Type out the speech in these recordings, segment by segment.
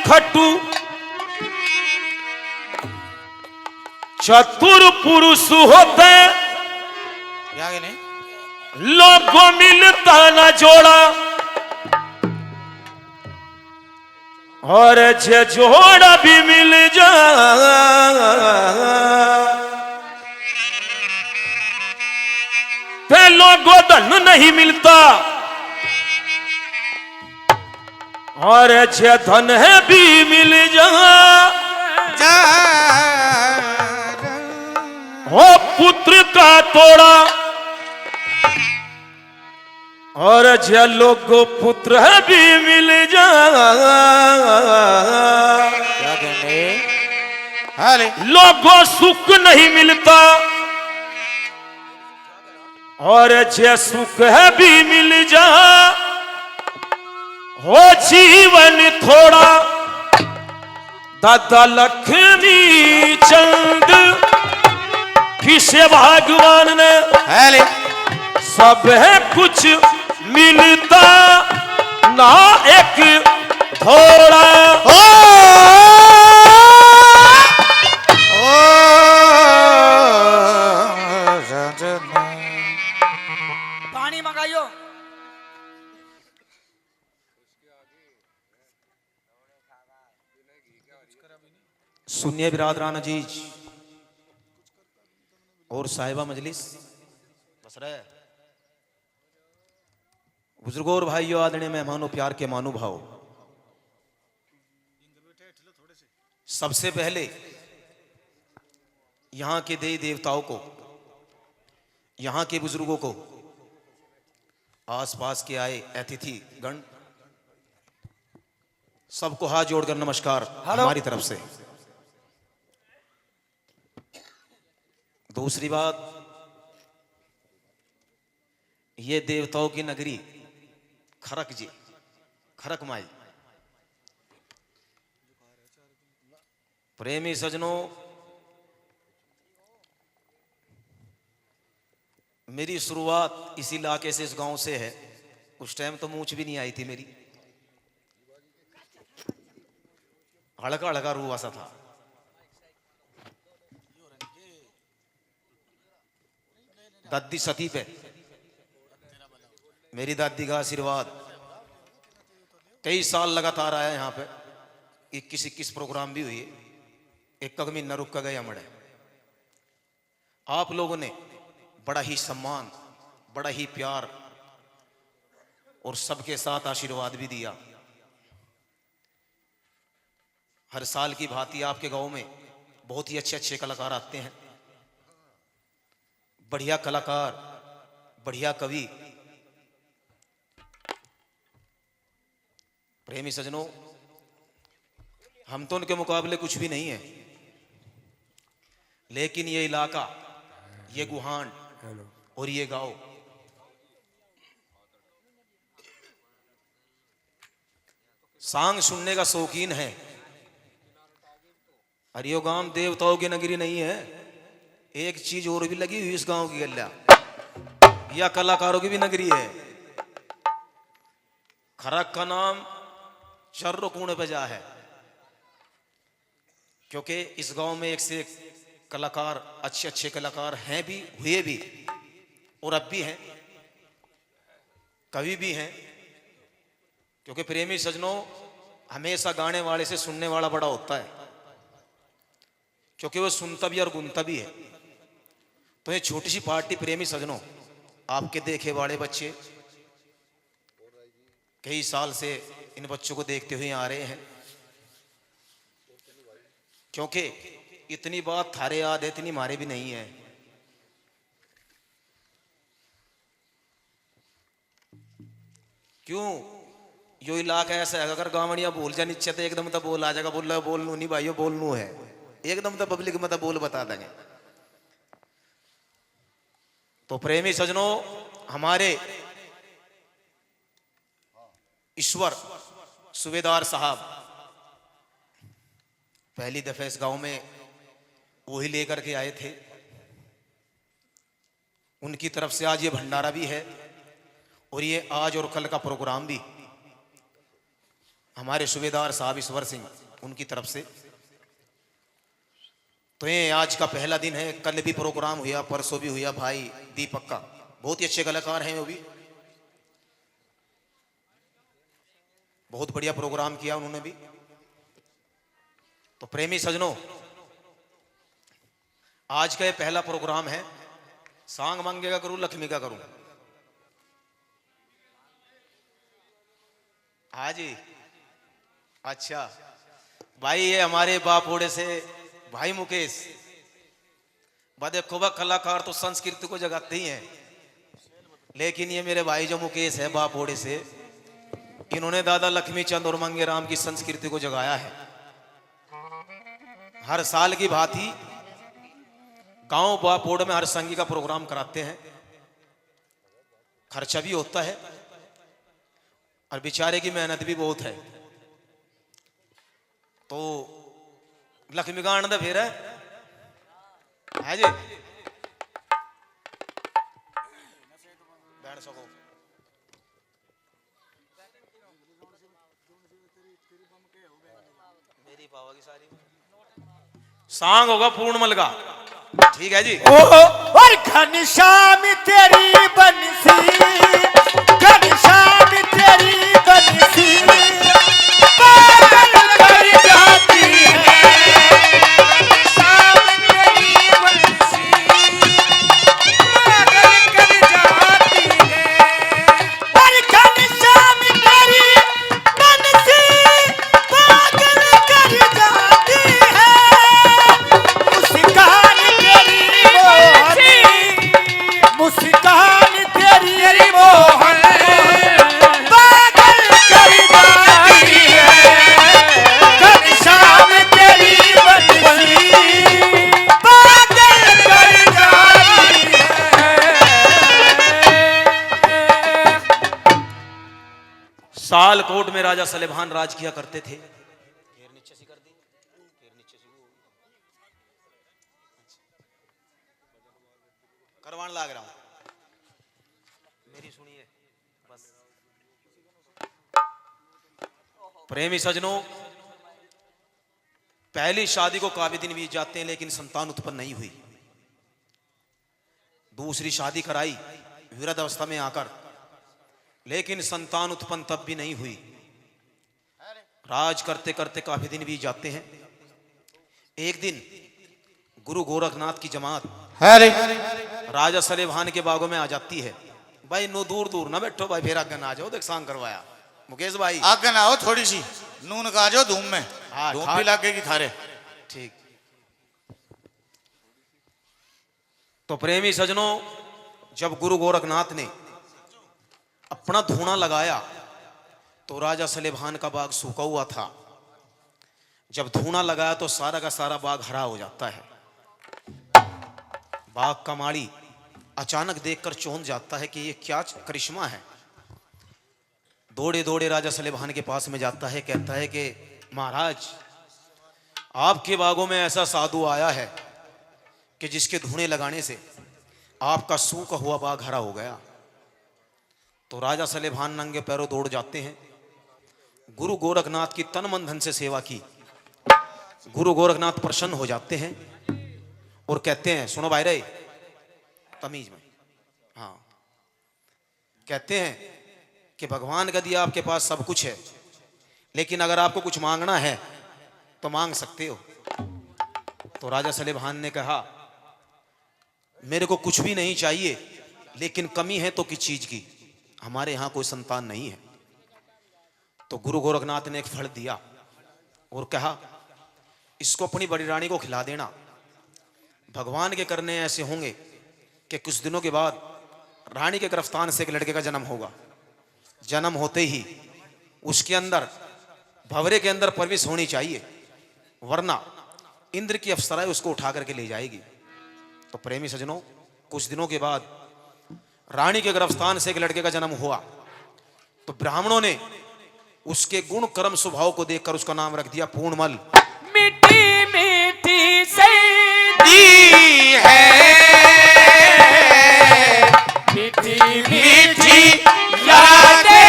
खट्टू चतुर पुरुष होते लोगों मिलता न जोड़ा और जे जोड़ा भी मिल जा पे लोगों धन नहीं मिलता और जे धन है भी मिल जा हो पुत्र का तोड़ा और जे लोगों पुत्र है भी मिल जा लोगों सुख नहीं मिलता और जे सुख है भी मिल जा हो जीवन थोड़ा दादा लक्ष्मी चंद किसे भगवान ने सब है कुछ मिलता ना एक थोड़ा पानी मंगाइयो। सुनिए बिरादरान अजीज और साहिबा मजलिस बस रहे बुजुर्गों और भाइयों आदरणीय मेहमानों प्यार के मानो भाव सबसे पहले यहाँ के देवी देवताओं को यहाँ के बुजुर्गों को आसपास के आए अतिथि गण सबको हाथ जोड़कर नमस्कार हमारी तरफ से। दूसरी बात ये देवताओं की नगरी खरक जी खरक माई प्रेमी सजनों मेरी शुरुआत इस इलाके से इस गांव से है। उस टाइम तो मूंछ भी नहीं आई थी मेरी हड़का हड़का रूह सा था। दादी सती पे मेरी दादी का आशीर्वाद 23 साल लगातार आया यहाँ पे 21 प्रोग्राम भी हुई एक महीना रुक कर गया मड़े। आप लोगों ने बड़ा ही सम्मान बड़ा ही प्यार और सबके साथ आशीर्वाद भी दिया। हर साल की भांति आपके गांव में बहुत ही अच्छे अच्छे कलाकार आते हैं। बढ़िया कलाकार बढ़िया कवि प्रेमी सजनों हम तो उनके मुकाबले कुछ भी नहीं है लेकिन ये इलाका ये गुहान और ये गांव सांग सुनने का शौकीन है। हरियो गांव देवताओं की नगरी नहीं है। एक चीज और भी लगी हुई इस गांव की गल्ला या कलाकारों की भी नगरी है। खरक का नाम चर्रो कूणे पे जा है क्योंकि इस गांव में एक से एक कलाकार अच्छे अच्छे कलाकार हैं भी हुए भी और अब भी हैं कवि भी हैं। क्योंकि प्रेमी सजनों हमेशा गाने वाले से सुनने वाला बड़ा होता है क्योंकि वो सुनता भी और गुनता भी है। तो ये छोटी सी पार्टी प्रेमी सजनों आपके देखे वाले बच्चे कई साल से इन बच्चों को देखते हुए आ रहे हैं क्योंकि इतनी बात थारे याद है इतनी हमारे भी नहीं है। क्यों यो इलाका ऐसा है अगर गावड़िया बोल जा नीचे तो एकदम तो बोल आ जाएगा बोलनू नहीं भाइयों बोलनू है एकदम तो पब्लिक में तो बोल बता देंगे। तो प्रेमी सजनों हमारे ईश्वर सूबेदार साहब पहली दफा इस गांव में वही लेकर के आए थे। उनकी तरफ से आज ये भंडारा भी है और ये आज और कल का प्रोग्राम भी हमारे सूबेदार साहब ईश्वर सिंह उनकी तरफ से। तो ये आज का पहला दिन है, कल भी प्रोग्राम हुआ, परसों भी हुआ। भाई दीपक का बहुत ही अच्छे कलाकार हैं, वो भी बहुत बढ़िया प्रोग्राम किया उन्होंने भी। तो प्रेमी सजनों, आज का ये पहला प्रोग्राम है। सांग मांगे का करूं, लक्ष्मी का करूं? हाँ जी, अच्छा भाई, ये हमारे बापोड़े से भाई मुकेश, देखो कलाकार तो संस्कृति को जगाते ही हैं, लेकिन ये मेरे भाई जो मुकेश है बापोड़े से, इन्होंने दादा लक्ष्मी चंद और मंगे राम की संस्कृति को जगाया है। हर साल की भांति गांव बापोड़ में हर संगी का प्रोग्राम कराते हैं। खर्चा भी होता है और बेचारे की मेहनत भी बहुत है। तो लक्ष्मी का आनंद फिर है जी, बैठ सको। मेरी पावा की सारी सांग होगा पूर्णमल का, ठीक है जी। और घनश्याम तेरी बंसी, घनश्याम तेरी बंसी पागल कर जाती है, घनश्याम तेरी बंसी पागल कर जाती है। और घनश्याम तेरी बंसी पागल कर जाती है, मुस्कान तेरी मोहन पागल कर जाती है, घनश्याम तेरी बंसी पागल कर जाती है। सालकोट में राजा सलेभान राज किया करते थे। नीचे से कर दी, नीचे से करवान लाग रहा हूं, मेरी सुनिए बस। प्रेमी सजनों, पहली शादी को काफी दिन बीत जाते हैं, लेकिन संतान उत्पन्न नहीं हुई। दूसरी शादी कराई विरध अवस्था में आकर, लेकिन संतान उत्पन्न तब भी नहीं हुई। राज करते करते काफी दिन बीत जाते हैं। एक दिन गुरु गोरखनाथ की जमात राजा सलेभान के बागों में आ जाती है। भाई नो दूर दूर ना बैठो भाई, फिर आगे ना आ जाओ, देख सांग करवाया मुकेश भाई। आगे ना हो, थोड़ी सी नून का जो धूम में, हाँ, धूम भी लगेगी थारे। ठीक। तो प्रेमी सजनों, जब गुरु गोरखनाथ ने अपना धूना लगाया तो राजा सलेभान का बाग सूखा हुआ था। जब धूना लगाया तो सारा का सारा बाग हरा हो जाता है। बाग का माली अचानक देखकर चौंक जाता है कि ये क्या करिश्मा है। दौड़े दौड़े राजा सलेभान के पास में जाता है, कहता है कि महाराज, आपके बागों में ऐसा साधु आया है कि जिसके धूने लगाने से आपका सूखा हुआ बाग हरा हो गया। तो राजा सलेभान नंगे पैरों दौड़ जाते हैं। गुरु गोरखनाथ की तन मन धन से सेवा की। गुरु गोरखनाथ प्रसन्न हो जाते हैं और कहते हैं, सुनो भाई रे, तमीज में, हाँ, कहते हैं कि भगवान का दिया आपके पास सब कुछ है, लेकिन अगर आपको कुछ मांगना है तो मांग सकते हो। तो राजा सलेभान ने कहा, मेरे को कुछ भी नहीं चाहिए, लेकिन कमी है तो किस चीज की? हमारे यहां कोई संतान नहीं है। तो गुरु गोरखनाथ ने एक फल दिया और कहा, इसको अपनी बड़ी रानी को खिला देना। भगवान के करने ऐसे होंगे कि कुछ दिनों के बाद रानी के गिरफ्तान से एक लड़के का जन्म होगा। जन्म होते ही उसके अंदर, भंवरे के अंदर प्रवेश होनी चाहिए, वरना इंद्र की अप्सराएं उसको उठा करके ले जाएगी। तो प्रेमी सजनों, कुछ दिनों के बाद रानी के गिरफ्तान से एक लड़के का जन्म हुआ। तो ब्राह्मणों ने उसके गुण कर्म स्वभाव को देखकर उसका नाम रख दिया पूर्णमल। मीठी मीठी सैदी है मीठी मीठी यादें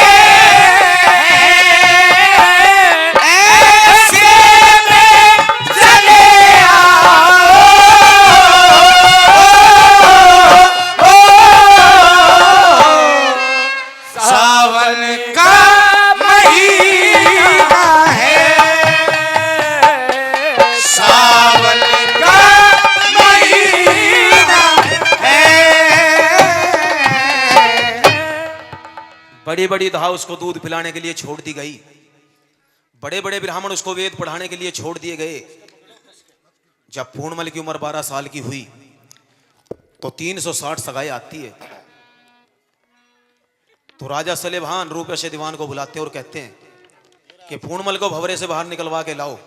बड़ी बड़ी दाह उसको दूध पिलाने के लिए छोड़ दी गई, बड़े बड़े ब्राह्मण उसको वेद पढ़ाने के लिए छोड़ दिए गए। जब पूर्णमल की उम्र 12 साल की हुई तो 360 सगाई आती है। तो राजा सलेभान रूपसे दीवान को बुलाते हैं और कहते हैं कि पूर्णमल को भंवरे से बाहर निकलवा के लाओ,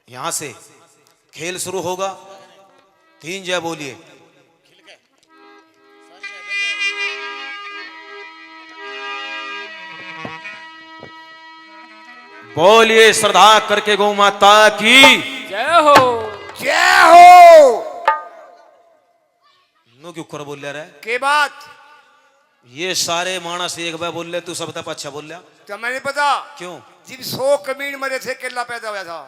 यहां से खेल शुरू होगा। 3 जय बोलिए। बोलिए श्रद्धा करके गौ माता की जय हो। जय हो। नो क्यों कर बोल रहा है? के बात ये सारे मानस एक बार बोल रहे, तू सब तब अच्छा बोल रहा तो मैंने पता क्यों? जिन 100 कमीन मरे थे केला पैदा हुआ था।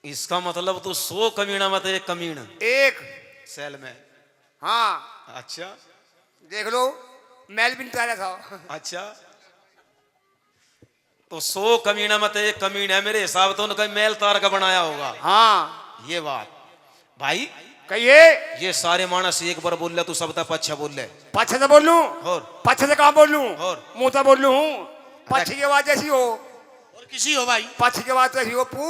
इसका मतलब तू 100 कमीना मत एक कमीन एक सेल में। हाँ अच्छा देख लो मैल भी निकाला था। अच्छा, तो 100 कमीना मत एक कमीन है, मेरे हिसाब तो उनका मेल तार का बनाया होगा। हाँ ये बात भाई, कहिए। ये सारे मानस एक बार बोल रहे, तू सब तब अच्छा बोल रहे। पछ से बोल लूं, और पछ से कहाँ बोल लूं, और मुंह से बोल लूं। पछ की आवाज ऐसी हो, और किसी हो भाई। पछ की आवाज ऐसी हो पू।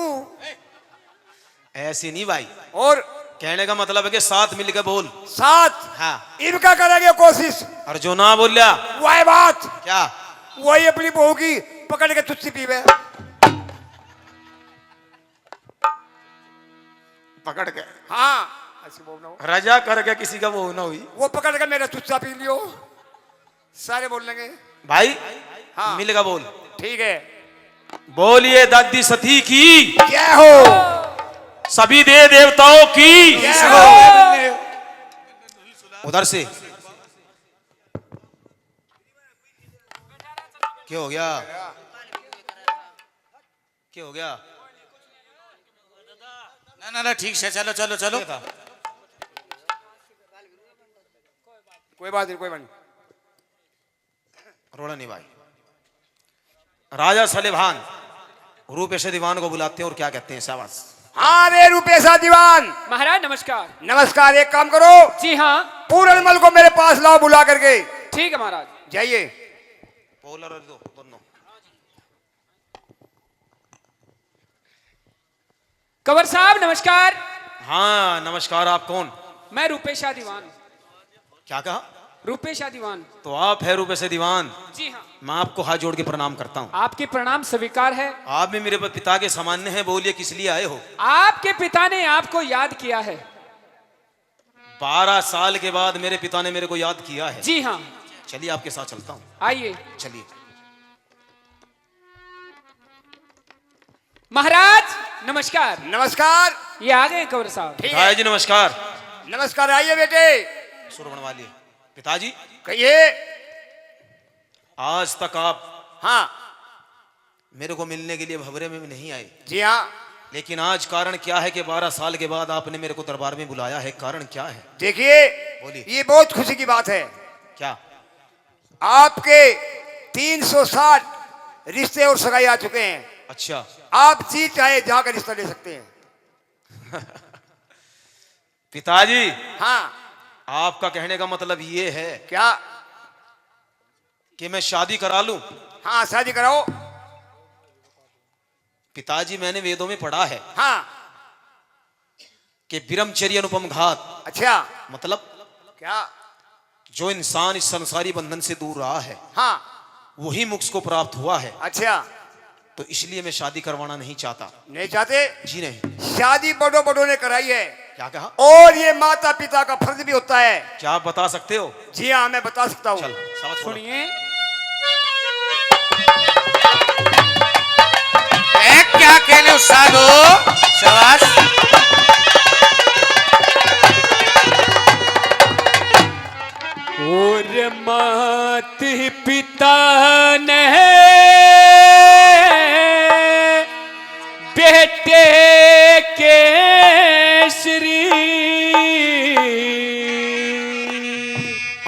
ऐसी नहीं भाई, और कहने का मतलब है कि साथ मिलकर बोल। साथ हाँ, इनका करेंगे कोशिश। और जो ना बोल रहा वही बात, क्या? वही अपनी बहू की पकड़ के तुझसे पीवे। पकड़ के हाँ ऐसी बोलना हो। रजा करके किसी का वो ना हुई वो पकड़ के मेरा तुझसा पी लियो, सारे बोल लेंगे। भाई। हाँ। मिलेगा बोल। ठीक है। बोलिए दादी सती की जय हो। सभी देव देवताओं की। जय हो। उधर से क्या हो गया? क्या हो गया? ना ना ठीक से चलो चलो चलो। क्या था? कोई बात नहीं, कोई बात नहीं। रोड़ा नहीं भाई। राजा सलेभान रूपेश दीवान को बुलाते हैं और क्या कहते हैं? शाबाश। हाँ रे रूपेशा दीवान। महाराज नमस्कार। नमस्कार। एक काम करो, जी हाँ पूरनमल को मेरे पास लाओ बुला करके। ठीक है महाराज। जाइए। पोलर दो दोनों। कंवर साहब नमस्कार। हाँ नमस्कार। आप कौन? मैं रूपेशा दीवान। क्या कहा? रूपेशा दीवान। तो आप है रूपेश दीवान। जी हाँ। मैं आपको हाथ जोड़ के प्रणाम करता हूँ। आपके प्रणाम स्वीकार है। आप भी मेरे पिता के सामान्य हैं। बोलिए किस लिए आए हो? आपके पिता ने आपको याद किया है। 12 साल के बाद मेरे पिता ने मेरे को याद किया है। जी हाँ। चलिए आपके साथ चलता हूँ। आइए। चलिए। महाराज नमस्कार। नमस्कार। ये आ गए कंवर साहब। ठीक भाई है। जी नमस्कार। नमस्कार। आइए बेटे। सुर बनवा लिए। पिताजी कहिए। आज तक आप हाँ। मेरे को मिलने के लिए भंवरे में भी नहीं आए, जी हाँ। लेकिन आज कारण क्या है कि 12 साल के बाद आपने मेरे को दरबार में बुलाया है? कारण क्या है? देखिए बोलिए। ये बहुत खुशी की बात है। क्या? आपके 360 रिश्ते और सगाई आ चुके हैं। अच्छा। आप जी चाहे जाकर रिश्ता ले सकते हैं। पिताजी हाँ। आपका कहने का मतलब ये है क्या? कि मैं शादी करा लूं? हाँ शादी कराओ। पिताजी मैंने वेदों में पढ़ा है हाँ। कि ब्रह्मचर्य अनुपम घात, अच्छा। मतलब क्या? जो इंसान इस संसारी बंधन से दूर रहा है हाँ। वही मोक्ष को प्राप्त हुआ है। अच्छा। तो इसलिए मैं शादी करवाना नहीं चाहता। नहीं चाहते? जी नहीं। शादी बड़ों बड़ों ने कराई है। क्या कहा? और ये माता पिता का फर्ज भी होता है। क्या आप बता सकते हो? जी हाँ मैं बता सकता हूँ। चल समझ सुनो। सुनिए। क्या कहने उस्ताद हो? शाबाश। और मात पिता ने बेटे के श्री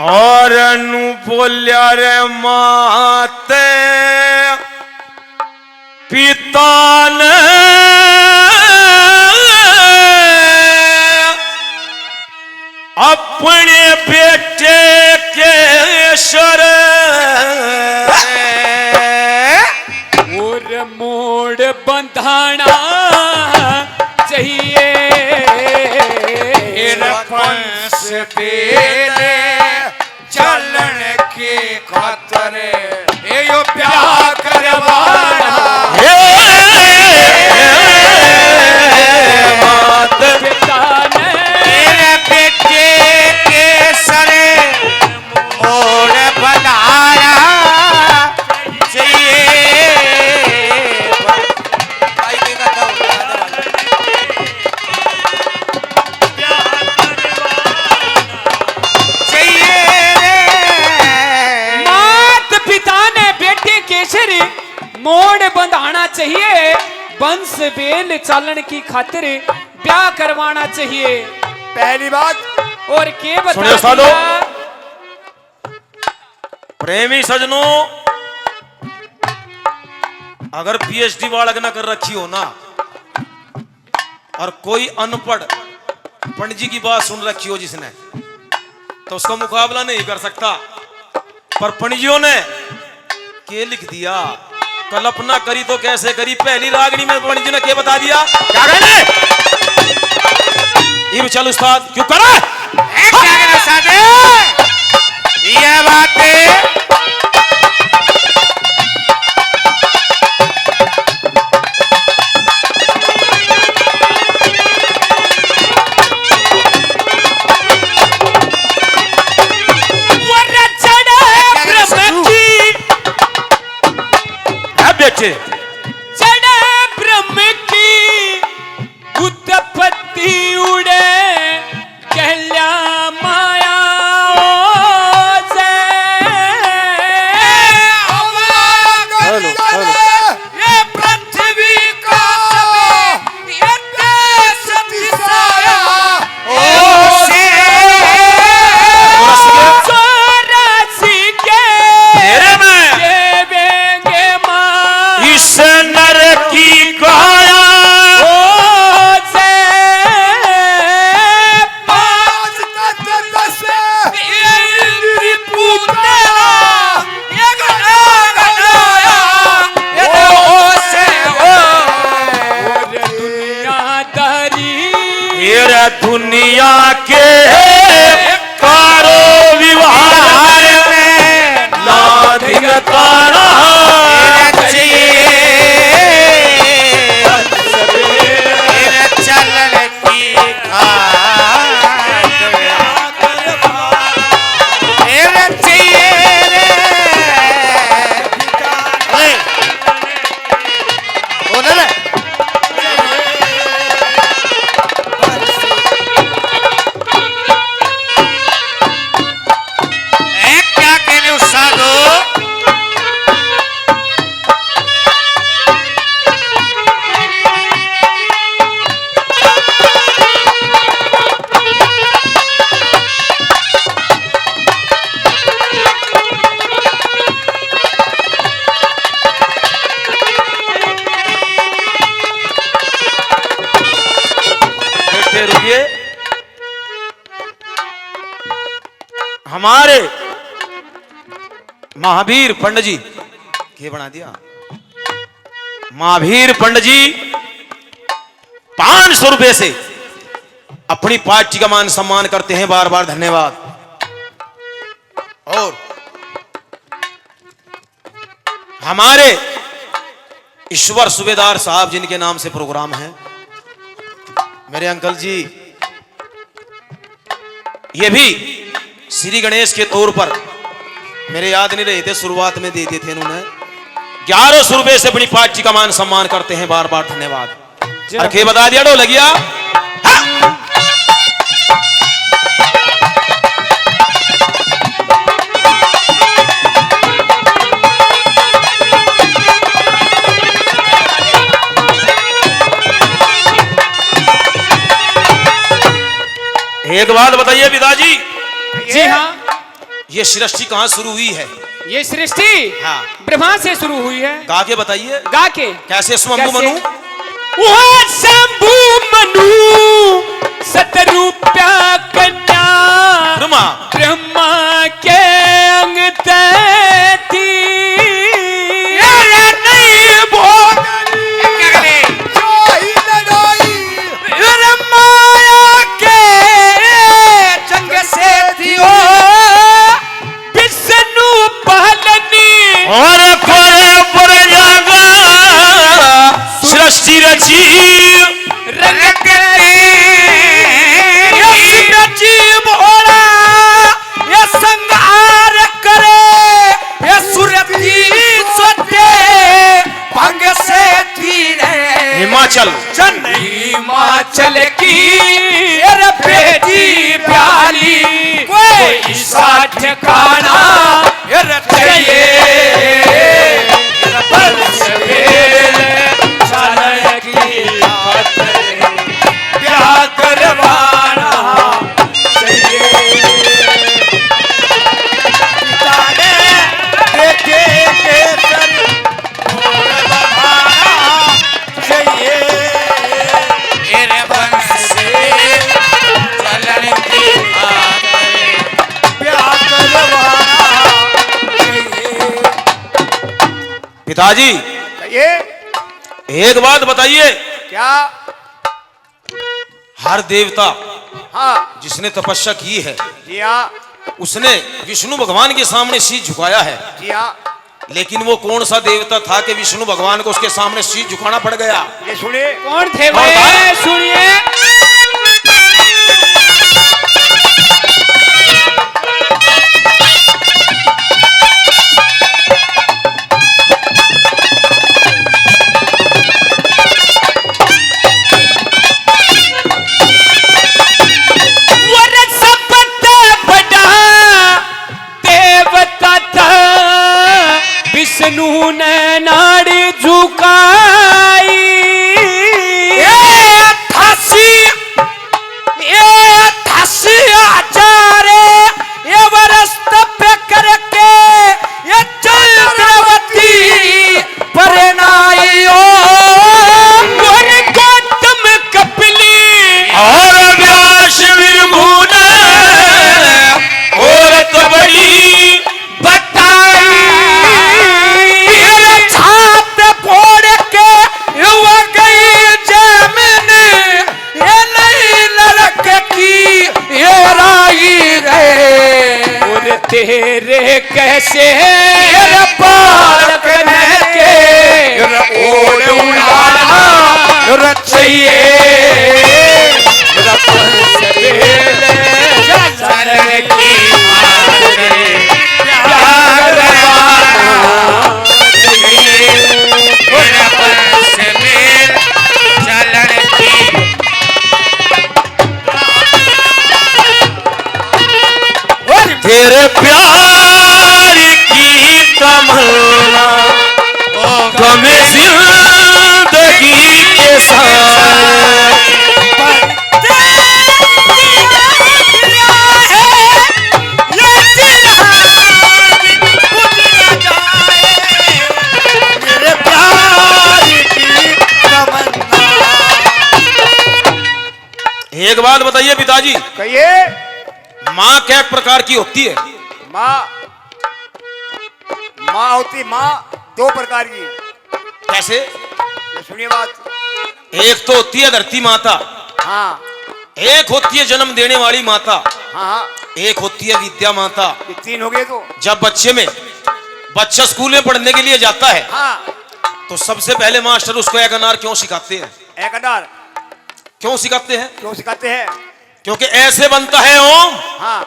और अनु बोलिया रे माते पिता ने अपने बेटे के सर और मोड़ बंधाना चाहिए। पंस बेले चलन की खातर यो प्यार करवाना पिता ने मेरे बेटे के सर मोड़ बनाया चाहिए। मोड़ बंधाना चाहिए, बंस बेल चालन की खातिर ब्याह करवाना चाहिए। पहली बात और के बता सुनिए सालो। दिया? प्रेमी सजनों, अगर पीएचडी बालक न कर रखी हो ना और कोई अनपढ़ पंडित जी की बात सुन रखी हो जिसने, तो उसका मुकाबला नहीं कर सकता। पर पंडियों ने के लिख दिया, कल्पना करी तो कैसे करी। पहली रागनी में पंडित जी ने के बता दिया, क्या कहने ये चल उस्ताद क्यों करा क्या कहना सादे ये बात चढ़े ब्रह्म की उत्पत्ति उड़े कहल्या माया से। ये पृथ्वी का ये देश दिशाया ओ से चौरासी के देवेंगे माँ इस नर की काया दुनिया के कारो विवाह में नाधिक तारा चलन की क्या कहने साधु रुकिए। हमारे महावीर पंडित जी ये बना दिया, महावीर पंडित जी 500 रुपए से अपनी पार्टी का मान सम्मान करते हैं, बार बार धन्यवाद। और हमारे ईश्वर सूबेदार साहब जिनके नाम से प्रोग्राम है, मेरे अंकल जी, ये भी श्री गणेश के तौर पर मेरे याद नहीं रहे थे, शुरुआत में दे दिए थे इन्होंने। 1100 रुपए से अपनी पार्टी का मान सम्मान करते हैं, बार बार धन्यवाद। अरखे बता दिया डो लगिया। एक बात बताइए पिताजी। जी हाँ, ये सृष्टि कहाँ शुरू हुई है? ये सृष्टि हाँ। ब्रह्मा से शुरू हुई है। गा के बताइए। गा के कैसे? शंभु मनु वो शंभु मनु सतरूप्या कन्या पिताजी ये एक बात बताइए, क्या? हर देवता हाँ जिसने तपस्या की है जी हाँ, उसने विष्णु भगवान के सामने शीश झुकाया है, जी हाँ। लेकिन वो कौन सा देवता था कि विष्णु भगवान को उसके सामने शीश झुकाना पड़ गया? ये सुनिए, कौन थे कौन वे? था? सुनिए। विष्णु ने नाड़ी झुकाई, आचारे ये वर्ष तप करके ये चंद्रवती परनाई और गौतम कपिली और व्यास विरभून और तो बड़ी बताई, छात फोड़ के वो गई जमीन, ये नहीं लड़क की ये राई गए और तेरे कैसे पालक के ओढ़ उड़ाना चाहिए चलन की तेरे प्यार की तमन्ना गम जिंदगी के साथ मेरे प्यार की तमन्ना। एक बात बताइए पिताजी, कहिए। माँ कै प्रकार की होती है? माँ, माँ होती माँ दो प्रकार की। कैसे? ये सुनिए बात। एक तो होती है धरती माता, हाँ एक होती है जन्म देने वाली माता, हाँ, एक होती है विद्या माता। ये तीन हो गए तो। जब बच्चा स्कूल में पढ़ने के लिए जाता है हाँ, तो सबसे पहले मास्टर उसको एक अनार क्यों सिखाते हैं? एक अनार क्यों सिखाते हैं? क्यों सिखाते हैं? क्योंकि ऐसे बनता है ओम हाँ,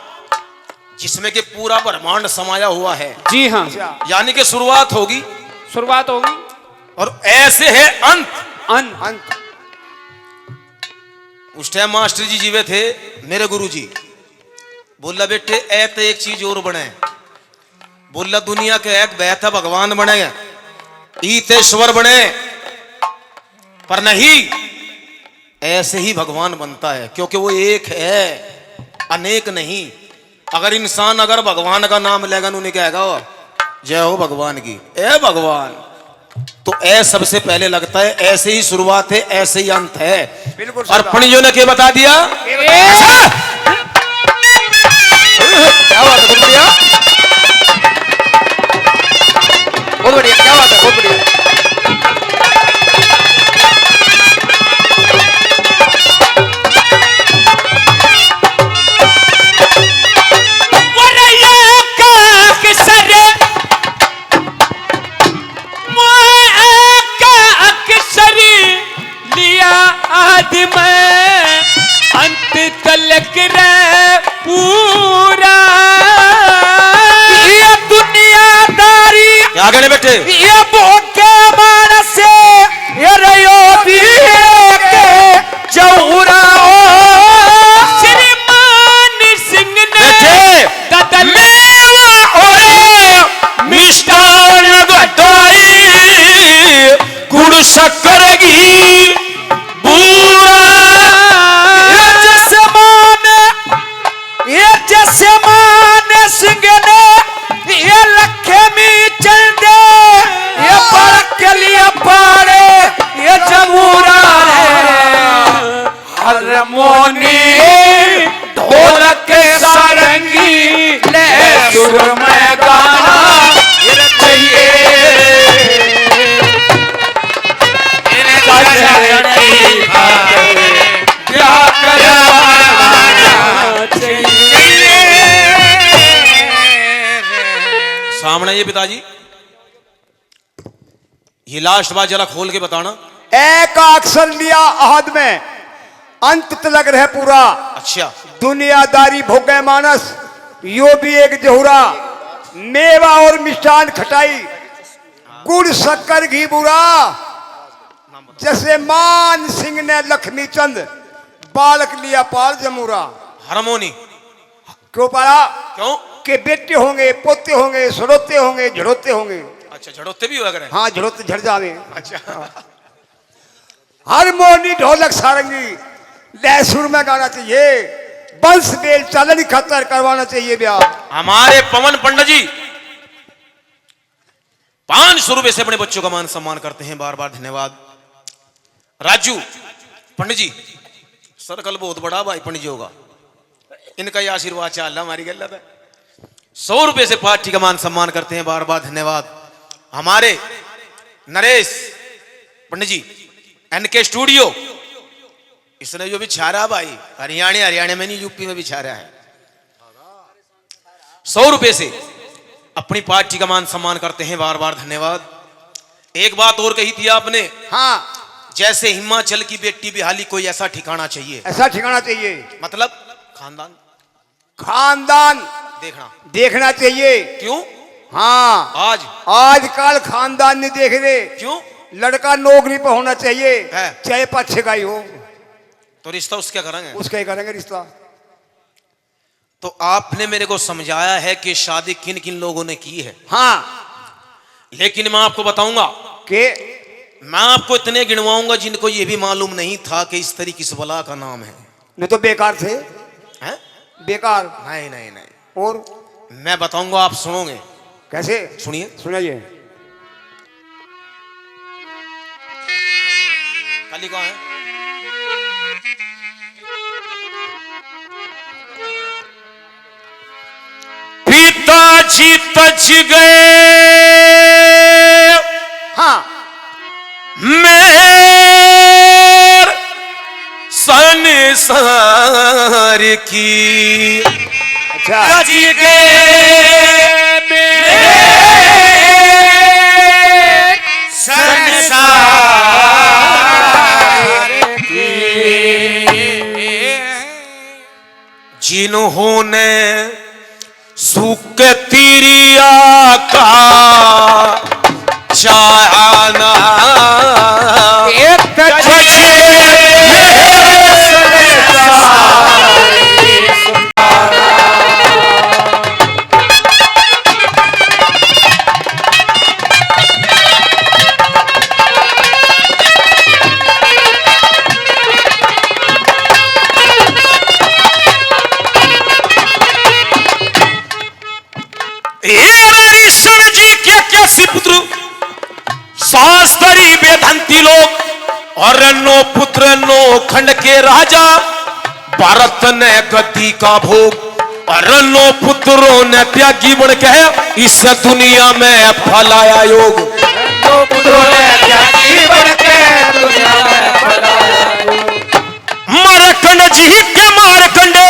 जिसमें कि पूरा ब्रह्मांड समाया हुआ है। जी हाँ, अच्छा, यानी कि शुरुआत होगी शुरुआत होगी और ऐसे है अंत। अंत। अंत। उस टाइम मास्टर जी जीवे थे, मेरे गुरु जी। बोला बेटे ऐसे एक चीज और बने, बोला दुनिया के एक बेहतर भगवान बने, ईतेश्वर बने, पर नहीं, ऐसे ही भगवान बनता है क्योंकि वो एक है, अनेक नहीं। अगर इंसान अगर भगवान का नाम लेगा उन्हें कहेगा जय हो भगवान की, ए भगवान, तो ऐ सबसे पहले लगता है, ऐसे ही शुरुआत है, ऐसे ही अंत है। बिल्कुल। और पणियों ने क्या बता दिया? अच्छा! क्या बात है, बहुत बढ़िया, बहुत बढ़िया, क्या बात है, बहुत बढ़िया। अंत तलक रह ब्राह्मण है ये पिताजी? ये लास्ट बात जरा खोल के बताना। एक अक्षर लिया आहद में, अंत तलक रहे पूरा। अच्छा, दुनियादारी भोगे मानस, यो भी एक जहुरा। मेवा और मिष्ठान खटाई, गुड़ शक्कर घी बुरा। जैसे मान सिंह ने लक्ष्मी चंद, बालक लिया पाल जमूरा। हारमोनी क्यों पाला? क्यों? के बेटे होंगे, पोते होंगे, सड़ोते होंगे, झड़ोते होंगे। अच्छा, झड़ोते भी हुआ करें। हाँ, झड़ोते झड़ जावे। अच्छा, हारमोनी ढोलक सारंगी लहसुर में गाना चाहिए। बंस बेल चालन खतर करवाना चाहिए ब्याह। हमारे पवन पंडित जी 500 रुपए से अपने बच्चों का मान सम्मान करते हैं, बार बार धन्यवाद। राजू पंडित जी, सर्कल बहुत बड़ा भाई पंडित जी होगा, इनका ये आशीर्वाद चाल हमारी गलत है। 100 रुपए से पार्टी का मान सम्मान करते हैं, बार बार धन्यवाद। हमारे नरेश पंडित जी एनके स्टूडियो, इसने जो भी छा रहा भाई, हरियाणा में नहीं यूपी में भी छा रहा है। 100 रुपए से अपनी पार्टी का मान सम्मान करते हैं, बार बार धन्यवाद। एक बात और कही थी आपने, हाँ, जैसे हिमाचल की बेटी बिहाली, कोई ऐसा ठिकाना चाहिए। ऐसा ठिकाना चाहिए, मतलब खानदान खानदान देखना चाहिए। क्यों? हाँ, आजकल खानदान नहीं देख रहे। क्यों? लड़का नौकरी पर होना चाहिए है, चाहे पक्षे का ही हो। तो रिश्ता उसका करेंगे, उसका ही करेंगे रिश्ता। तो आपने मेरे को समझाया है कि शादी किन किन लोगों ने की है। हाँ, लेकिन मैं आपको बताऊंगा कि मैं आपको इतने गिनवाऊंगा जिनको ये भी मालूम नहीं था कि इस तरीके किस बला का नाम है। नहीं तो बेकार थे। हैं? बेकार नहीं नहीं नहीं, और मैं बताऊंगा, आप सुनोगे। कैसे? सुनिए सुनाइए। खाली कहाँ है? पिताजी तज गए, हाँ, मेर संसार की। अच्छा, तज गए मेर संसार की, जिन्होंने सुख तिरिया का चाहना जी के कैसी पुत्र शास्त्री वेदांती लोग और नो पुत्र नो खंड के राजा, भारत ने गति का भोग और नो पुत्रों ने त्यागी बन के इस दुनिया में फैलाया योग। नो पुत्रों ने त्यागी बन के दुनिया में फैलाया योग। मारकंड जी के मारकंडे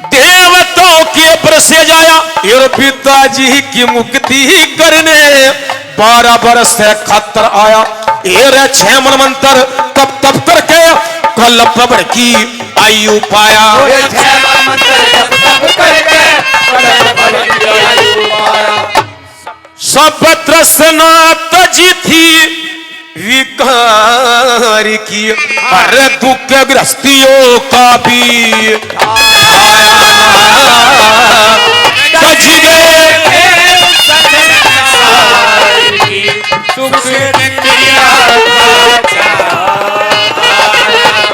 देवताओं के बरसे जाया, और पिताजी की मुक्ति करने 12 बरस से खतर आया। ये 6 मन मंत्र तप तप करके कल प्रबड़ की आयु पाया। सब त्रसना तजी थी विकार की, हर दुख ग्रस्तियों का भी तज गए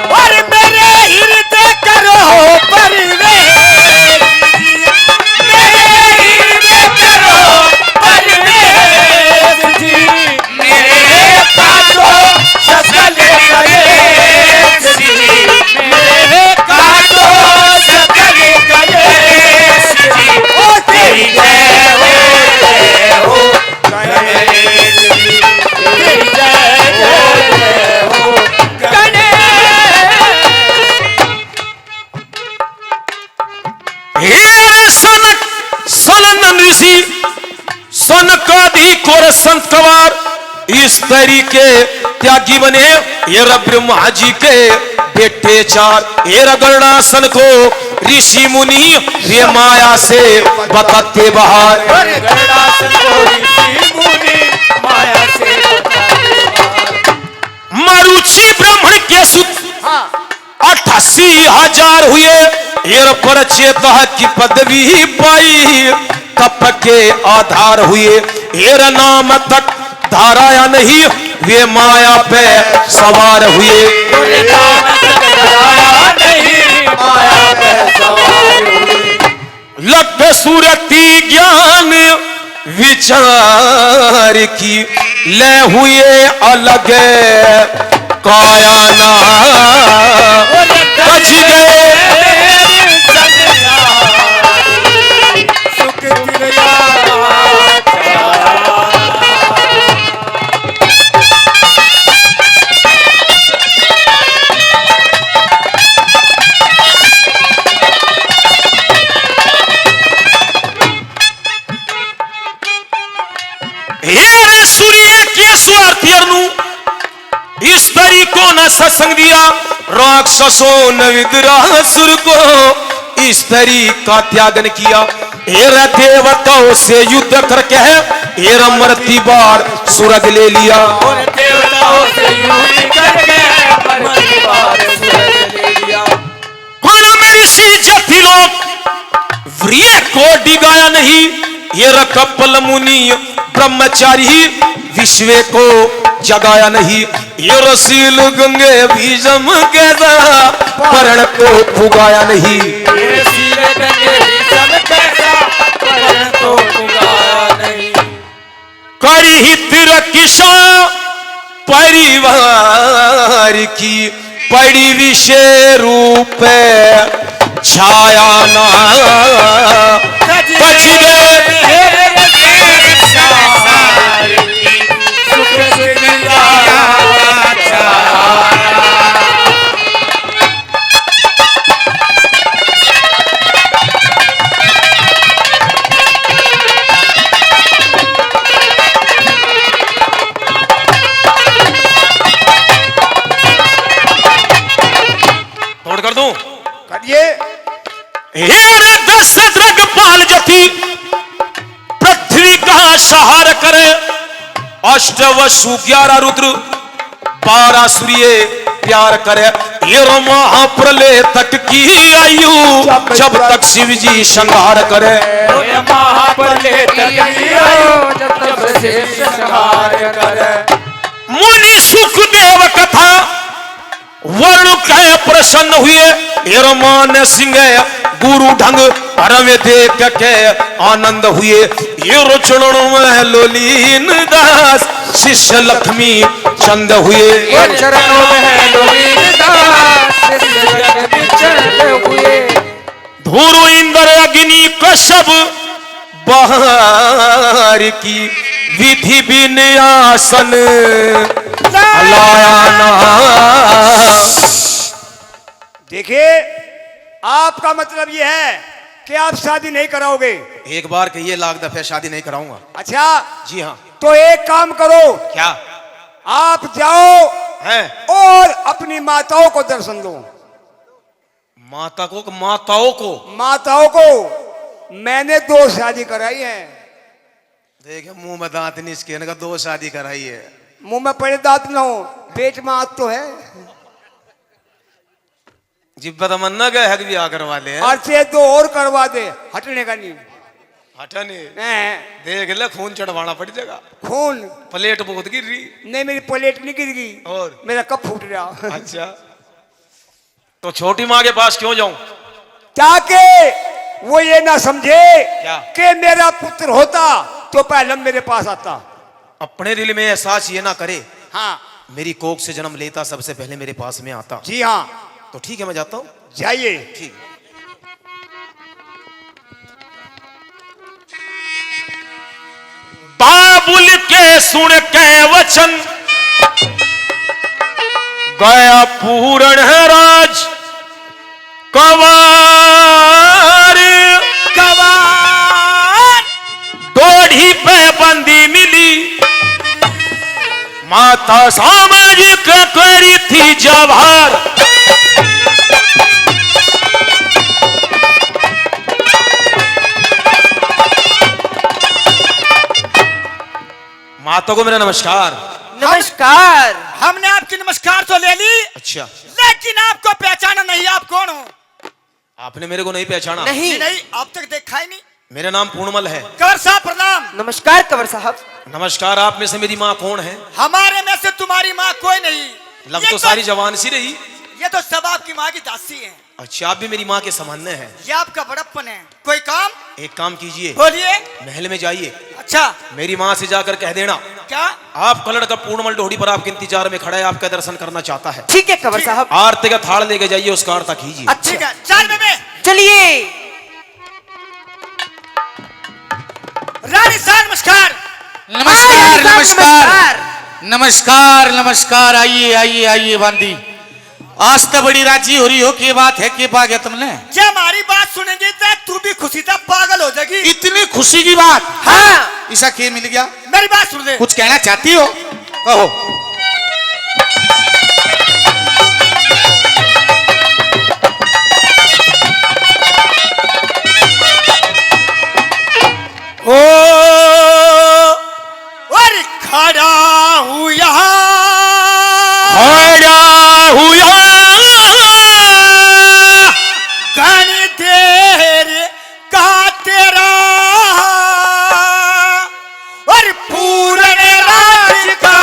और मेरे हृदय करो परवेश, मेरे हृदय करो परवेश जी, मेरे काटो सकल कलेश जी, मेरे काटो सनकादिक और संत कवार इस तरीके त्यागी बने। ये ब्रह्मा जी के बेटे चार, ये गरुड़ासन को ऋषि मुनि ये माया से बताते बाहर। मरुचि ब्राह्मण के सुत 88,000 हुए। ये परचेत की पदवी पाई, तप के आधार हुए। ये नाम तक धाराया नहीं, वे माया पे सवार हुए। लग सूरती ज्ञान विचार की, ले हुए अलग काया ना बच गए। सूर्य के स्वार्थी इस तरीको न सत्संग दिया, राक्षसों न विद्रासुर को इस तरीका त्यागन किया। एरा देवताओं से युद्ध करके है, एरा मरती बार सुरग ले लिया। देवताओं से युद्ध करके मरती बार सुरग ले लिया। ऋषि जति लोग व्रिय को डिगाया नहीं, ये कपल मुनि ब्रह्मचारी विश्व को जगाया नहीं। ये रसील गंगे भी जम के परण को पुगाया नहीं। करी हित रखिशा परिवार की, पड़ी विषय रूप छाया ना बच गए। तोड़ कर दूं? करिए। दशरथ पाल जति पृथ्वी का सहार करे। अष्ट वसु 11 रुद्र 12 सूर्य प्यार करे। ये महाप्रलय तक की आयु जब तक शिव जी संहार करे। महाप्रलय तक की आयु जब तक शिव संहार करे। मुनि सुखदेव कथा वर्ण कह प्रसन्न हुए। मान सिंह गुरु ढंग परम देख के आनंद हुए। ये चरणों में लोलीन दास शिष्य लक्ष्मी चंद हुए। चरणों में लोलीन दास शिष्य लक्ष्मी चंद हुए। धूरु इंद्र अग्नि कश्यप बहार की विधि विन्यासन लायाना। देखिए, आपका मतलब ये है कि आप शादी नहीं कराओगे? एक बार कहिए, लाख दफे शादी नहीं कराऊंगा। अच्छा जी हाँ। तो एक काम करो, क्या? आप जाओ है और अपनी माताओं को दर्शन दो। माताओं को मैंने 2 शादी कराई है। देखे मुंह में दांत नहीं, इसके 2 शादी कराई है। मुंह में पड़े दांत न हो, पेट में आग तो है। जिब्बा तमन्ना गए हक भी आकर वाले हैं। अच्छे 2 और करवा दे, हटने का नहीं। हटने देख ले, खून चढ़वाना पड़ जाएगा। खून? प्लेट बहुत गिर रही। नहीं, मेरी प्लेट नहीं गिर गई, और मेरा कप फूट रहा। अच्छा, तो छोटी माँ के पास क्यों जाऊं? ताकि वो ये ना समझे क्या कि मेरा पुत्र होता तो पहले मेरे पास आता। अपने दिल में एहसास ये ना करे, हाँ, मेरी कोख से जन्म लेता सबसे पहले मेरे पास में आता। जी हाँ। तो ठीक है, मैं जाता हूँ। जाइए। ठीक। बाबुल के सुन के वचन गया पूर्ण राज कवार। कवार डोढ़ी पे बन माता सामाजिक करी थी जवाहर। माता को मेरा नमस्कार। नमस्कार। हमने आपकी नमस्कार तो ले ली, अच्छा, लेकिन आपको पहचाना नहीं। आप कौन हो? आपने मेरे को नहीं पहचाना? नहीं। नहीं, अब तक देखा ही नहीं। मेरा नाम पूर्णमल है। कंवर साहब प्रणाम। नमस्कार कंवर साहब। नमस्कार। आप में से मेरी माँ कौन है? हमारे में से तुम्हारी माँ कोई नहीं। लग ये तो सारी जवान सी रही। ये तो सब आपकी माँ की दासी है। अच्छा, आप भी मेरी माँ के समान्य हैं। ये आपका बड़प्पन है। कोई काम? एक काम कीजिए, बोलिए। महल में जाइए, अच्छा, मेरी माँ से जाकर कह देना क्या? आपका लड़का पूर्णमल ढोड़ी पर आपके इंतजार में खड़ा है, आपका दर्शन करना चाहता है। ठीक है कंवर साहब। आरती का थाल लेके जाइए, उसका आरता कीजिए। अच्छा ठीक है, चल बेबे। चलिए। रानी साहब नमस्कार। नमस्कार नमस्कार नमस्कार नमस्कार। आइए आइए आइए बांदी। आज तो बड़ी राजी हो रही हो। क्या बात है? क्या पा गया तुमने? जब हमारी बात सुनेंगे तो तू भी खुशी से पागल हो जाएगी। इतनी खुशी की बात? हाँ। ऐसा क्या मिल गया? मेरी बात सुन ले। कुछ कहना चाहती हो? कहो। और खड़ा हूँ यहाँ, खड़ा हुआ घनी देर का तेरा और पूर्ण राज का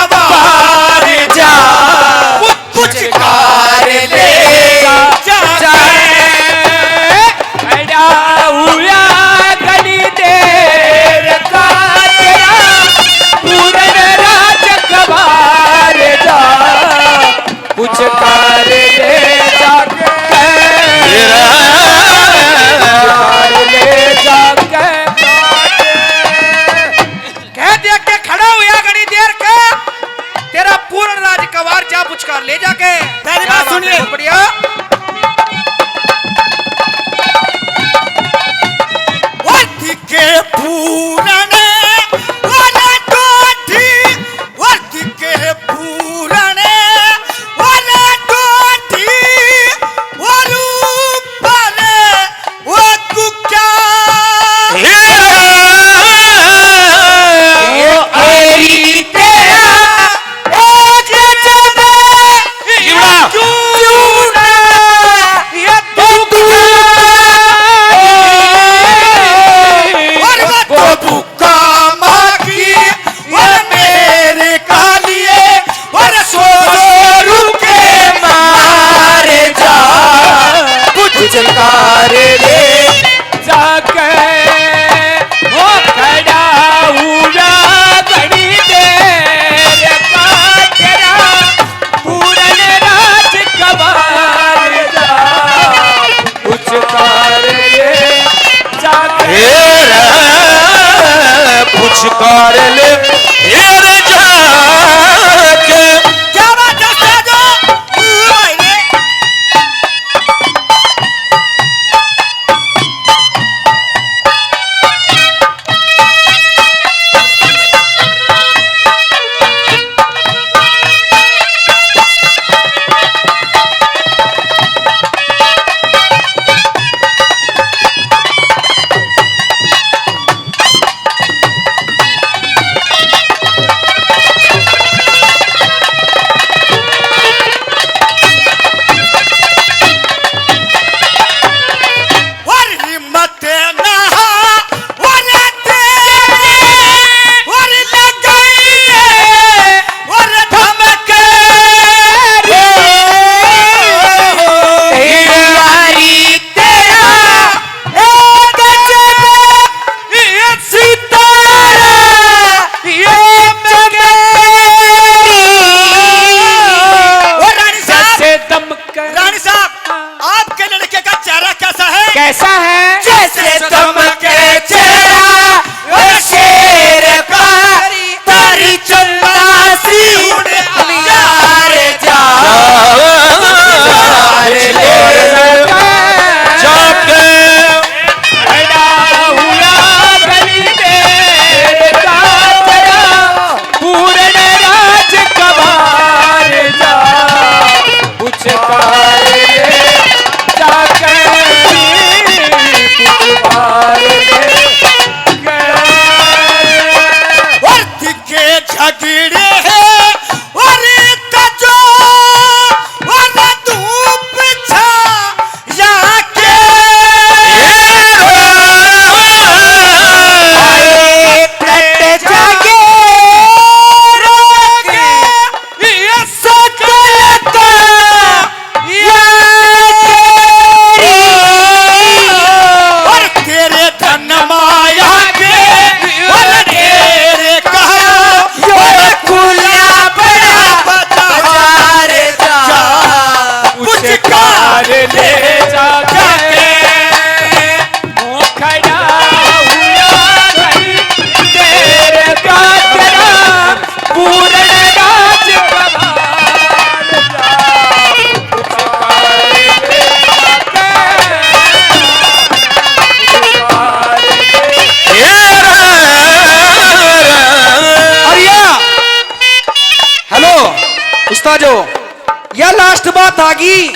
बात आ गई।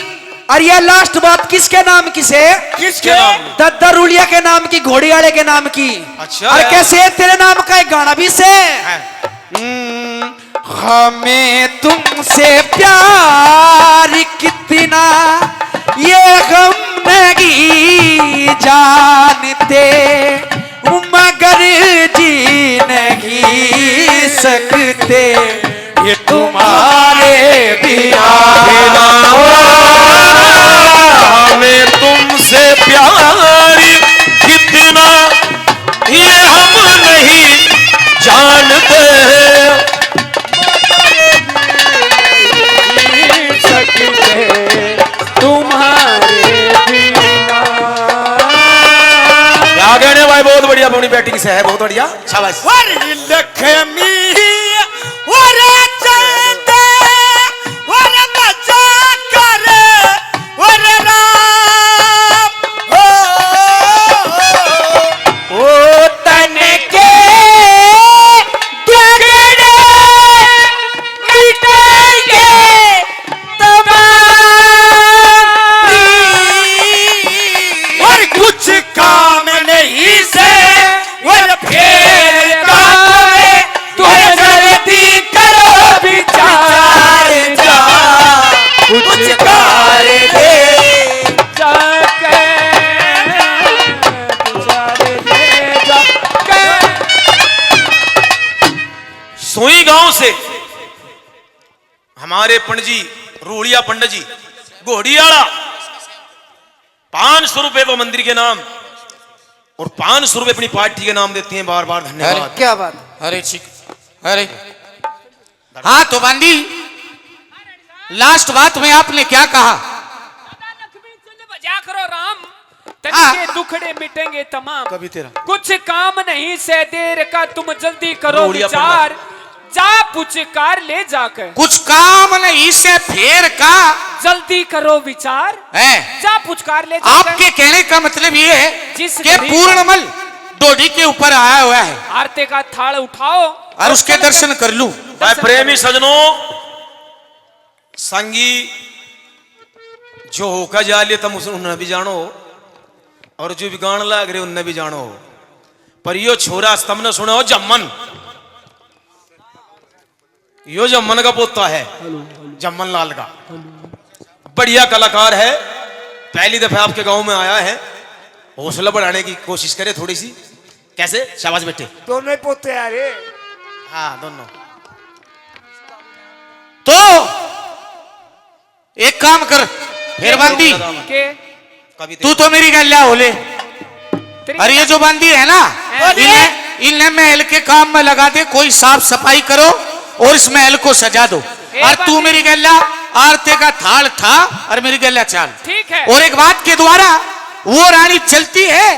और ये लास्ट बात किसके नाम की से? किसके नाम? दद्दर उलिया के नाम की, घोड़ी वाले के नाम की। अच्छा और यार। कैसे तेरे नाम का एक गाना भी से। है। हमें तुमसे प्यार कितना ये हम नहीं जानते, मगर जी नहीं सकते ये तुम्हारे बिना। हमें तुमसे प्यार कितना ये हम नहीं जानते, आगे ने भाई बहुत बढ़िया, अपनी बैटिंग से है, बहुत बढ़िया, शाबाश। लक्ष्मी सोई गांव से हमारे पंडित जी, रूड़िया पंडित जी, घोड़ियाड़ा 500 रुपए वो मंदिर के नाम और 500 रुपए अपनी पार्टी के नाम देती हैं। बार बार धन्यवाद। क्या बात। अरे ठीक, अरे हाँ तो बांदी, लास्ट बात में आपने क्या कहा? बजा करो राम, हाँ। तनिके दुखड़े मिटेंगे तमाम। कभी तेरा कुछ काम नहीं से देर का, तुम जल्दी करो रोड़िया विचार, जा पुचकार ले जाकर। कुछ काम नहीं से फेर का जल्दी करो विचार, है। जा पुचकार ले जाकर। आपके कहने का मतलब ये है जिस कि घड़ी- पूर्णमल डोडी के ऊपर आया हुआ है आरती का थाल उठाओ और उसके दर्शन कर लूं। भाई प्रेमी सजनों, संगी जो होका जा लिया तुम उन्हें भी जानो और जो भी गान लाग रहे उन्हें भी जानो, पर यो छोरा स्तंभ न सुनो जम्मन, यो जम्मन का पोता है, जम्मन लाल का बढ़िया कलाकार है। पहली दफा आपके गांव में आया है, हौसला बढ़ाने की कोशिश करे थोड़ी सी। कैसे? शाबाश बेटे। दोनों ही पोते आ रे। हाँ दोनों। तो एक काम कर फिर बांदी, के कभी तू तो मेरी गल्ला होले, अरे ये जो बांदी है ना, इन्हें महल के काम में लगा दे, कोई साफ सफाई करो और इस महल को सजा दो। और तू मेरी गल्ला आरती का थाल था और मेरी गल्ला चाल। ठीक है। और एक बात के द्वारा वो रानी चलती है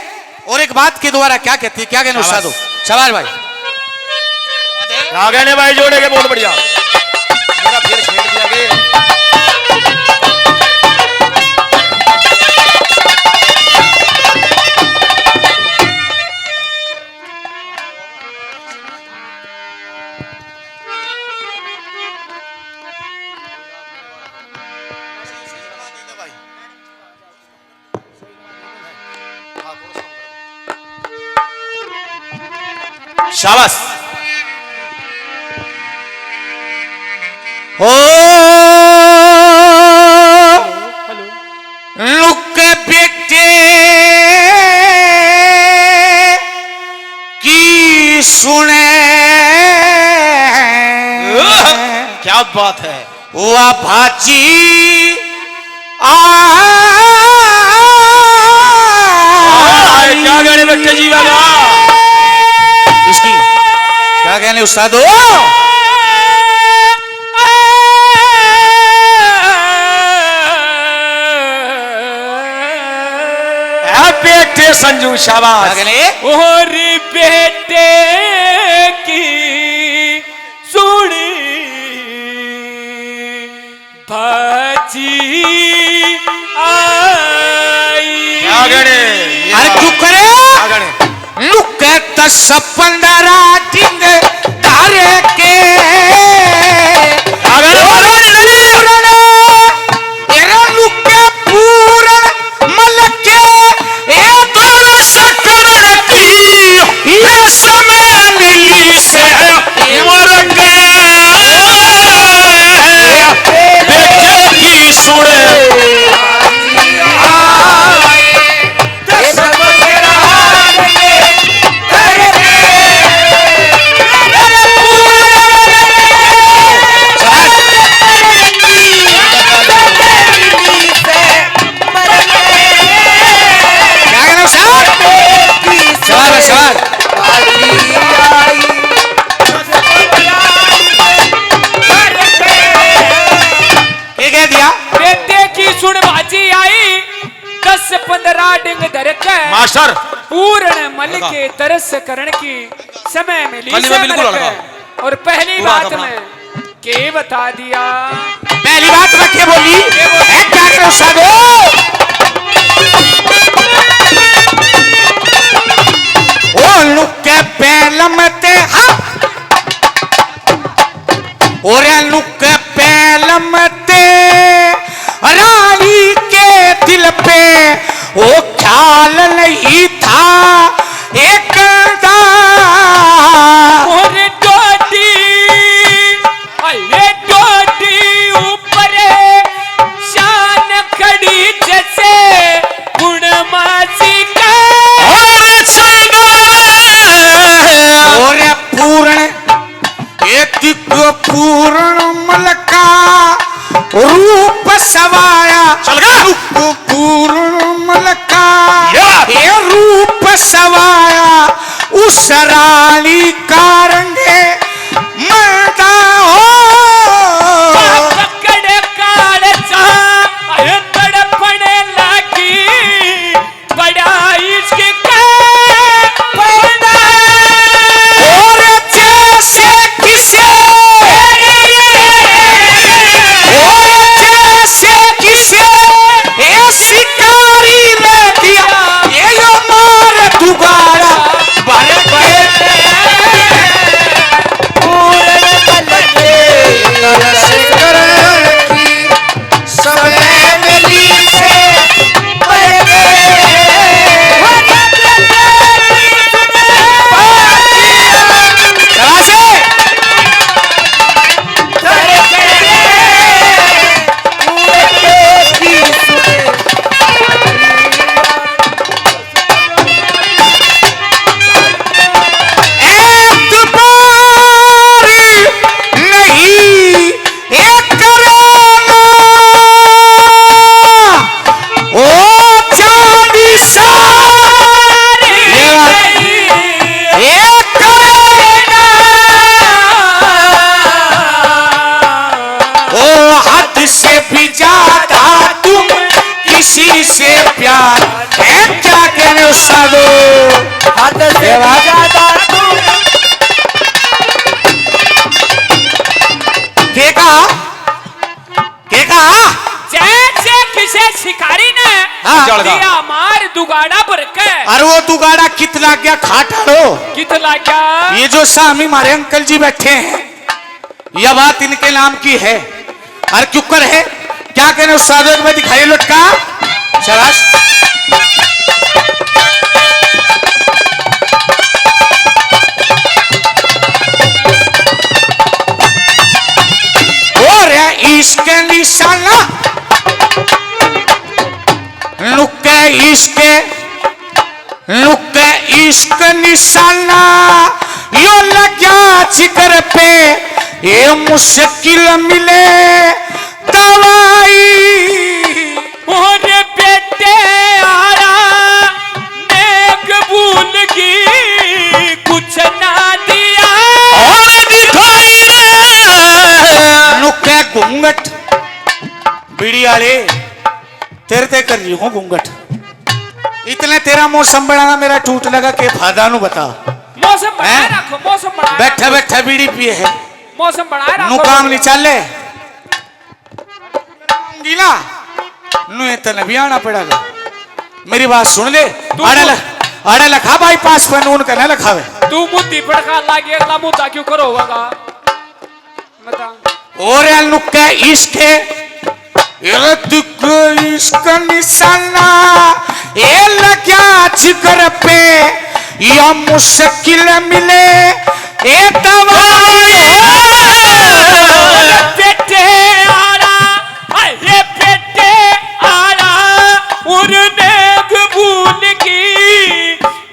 और एक बात के द्वारा क्या कहती है, क्या कहना उस्ताद हो? सवाल भाई आगे ने भाई जोड़े के बहुत बढ़िया। मेरा फिर छेड़ दिया गया। शाबाश। हो लुक बेटे की सुने, क्या बात है। वा भाजी क्या गाने बेटे जी वाला, इसकी क्या कहने उस्ताद हो? बेटे संजू शाबाश। क्या कहने? और बेटे की सुनी भाजी आई। क्या गाने? अरे चुप करे। क्या गाने? लुक सपंदरा दिन तारे के पूर्ण मल के तरस करण की समय मिली कली में बिल्कुल समर अलगा। के। और पहली पूरा बात अपना। में के बता दिया, पहली बात में क्या बोली है, क्या करो साधो ओ लुके पेलमते और लुके पेलमते रानी के दिल पे वो ख्याल नहीं था एक और डोटी, अरे डोटी ऊपर शान खड़ी जैसे गुणमासी का। और पूर्ण एक पूर्ण मलका रूप सवाया रूप पूर्ण मलका ये रूप सवाया उस रानी का रंगे मरदा हो पकड़ काल चा तड़पने लगी बड़ा इश्क का पैदा। और जैसे किसे और जैसे किसे ये शिकारी ले दिया ये यो मार दुगाड़ा बारे से भी ज्यादा तुम किसी से प्यार है क्या कहने हो साधो हद से ज्यादा तुम के कहा जैसे किसे शिकारी ने हाँ। दिया मार दुगाड़ा पर के। अरे वो दुगाड़ा कितना क्या खाटा लो कितना क्या ये जो सामी हमारे अंकल जी बैठे हैं यह बात इनके नाम की है और क्यों कर है क्या कहने उस साधु में दिखाई लुटका शराश और इश्क निशाना लुके इश्क निशाना यो लगा जिगर पे ये मुश्किल मिले दवाई और बेटे आरा नेक भूल की कुछ ना दिया और दिखाई नुके घूंघट बीड़ी वाले तेरे ते कर रही हूँ घूंघट इतने तेरा मौसम बढ़ाना मेरा टूट लगा के फादा नु बता मौसम बनाए हैं? रखो मौसम बनाए बैठा बैठा बीड़ी पिए है मौसम बनाए नु रखो काम नहीं चले गीला नु इतना भी आना पड़ेगा मेरी बात सुन ले अड़े लखा भाई पास पे नून का ना लखावे तू मुद्दी पड़का लागे अगला मुद्दा क्यों करो होगा बता और नुक्का इश्क इश्क निशाना ये लगा जिगर पे या मुश्किल मिले ए दवाई बेटे आरा अरे बेटे आरा उन्हें भूल की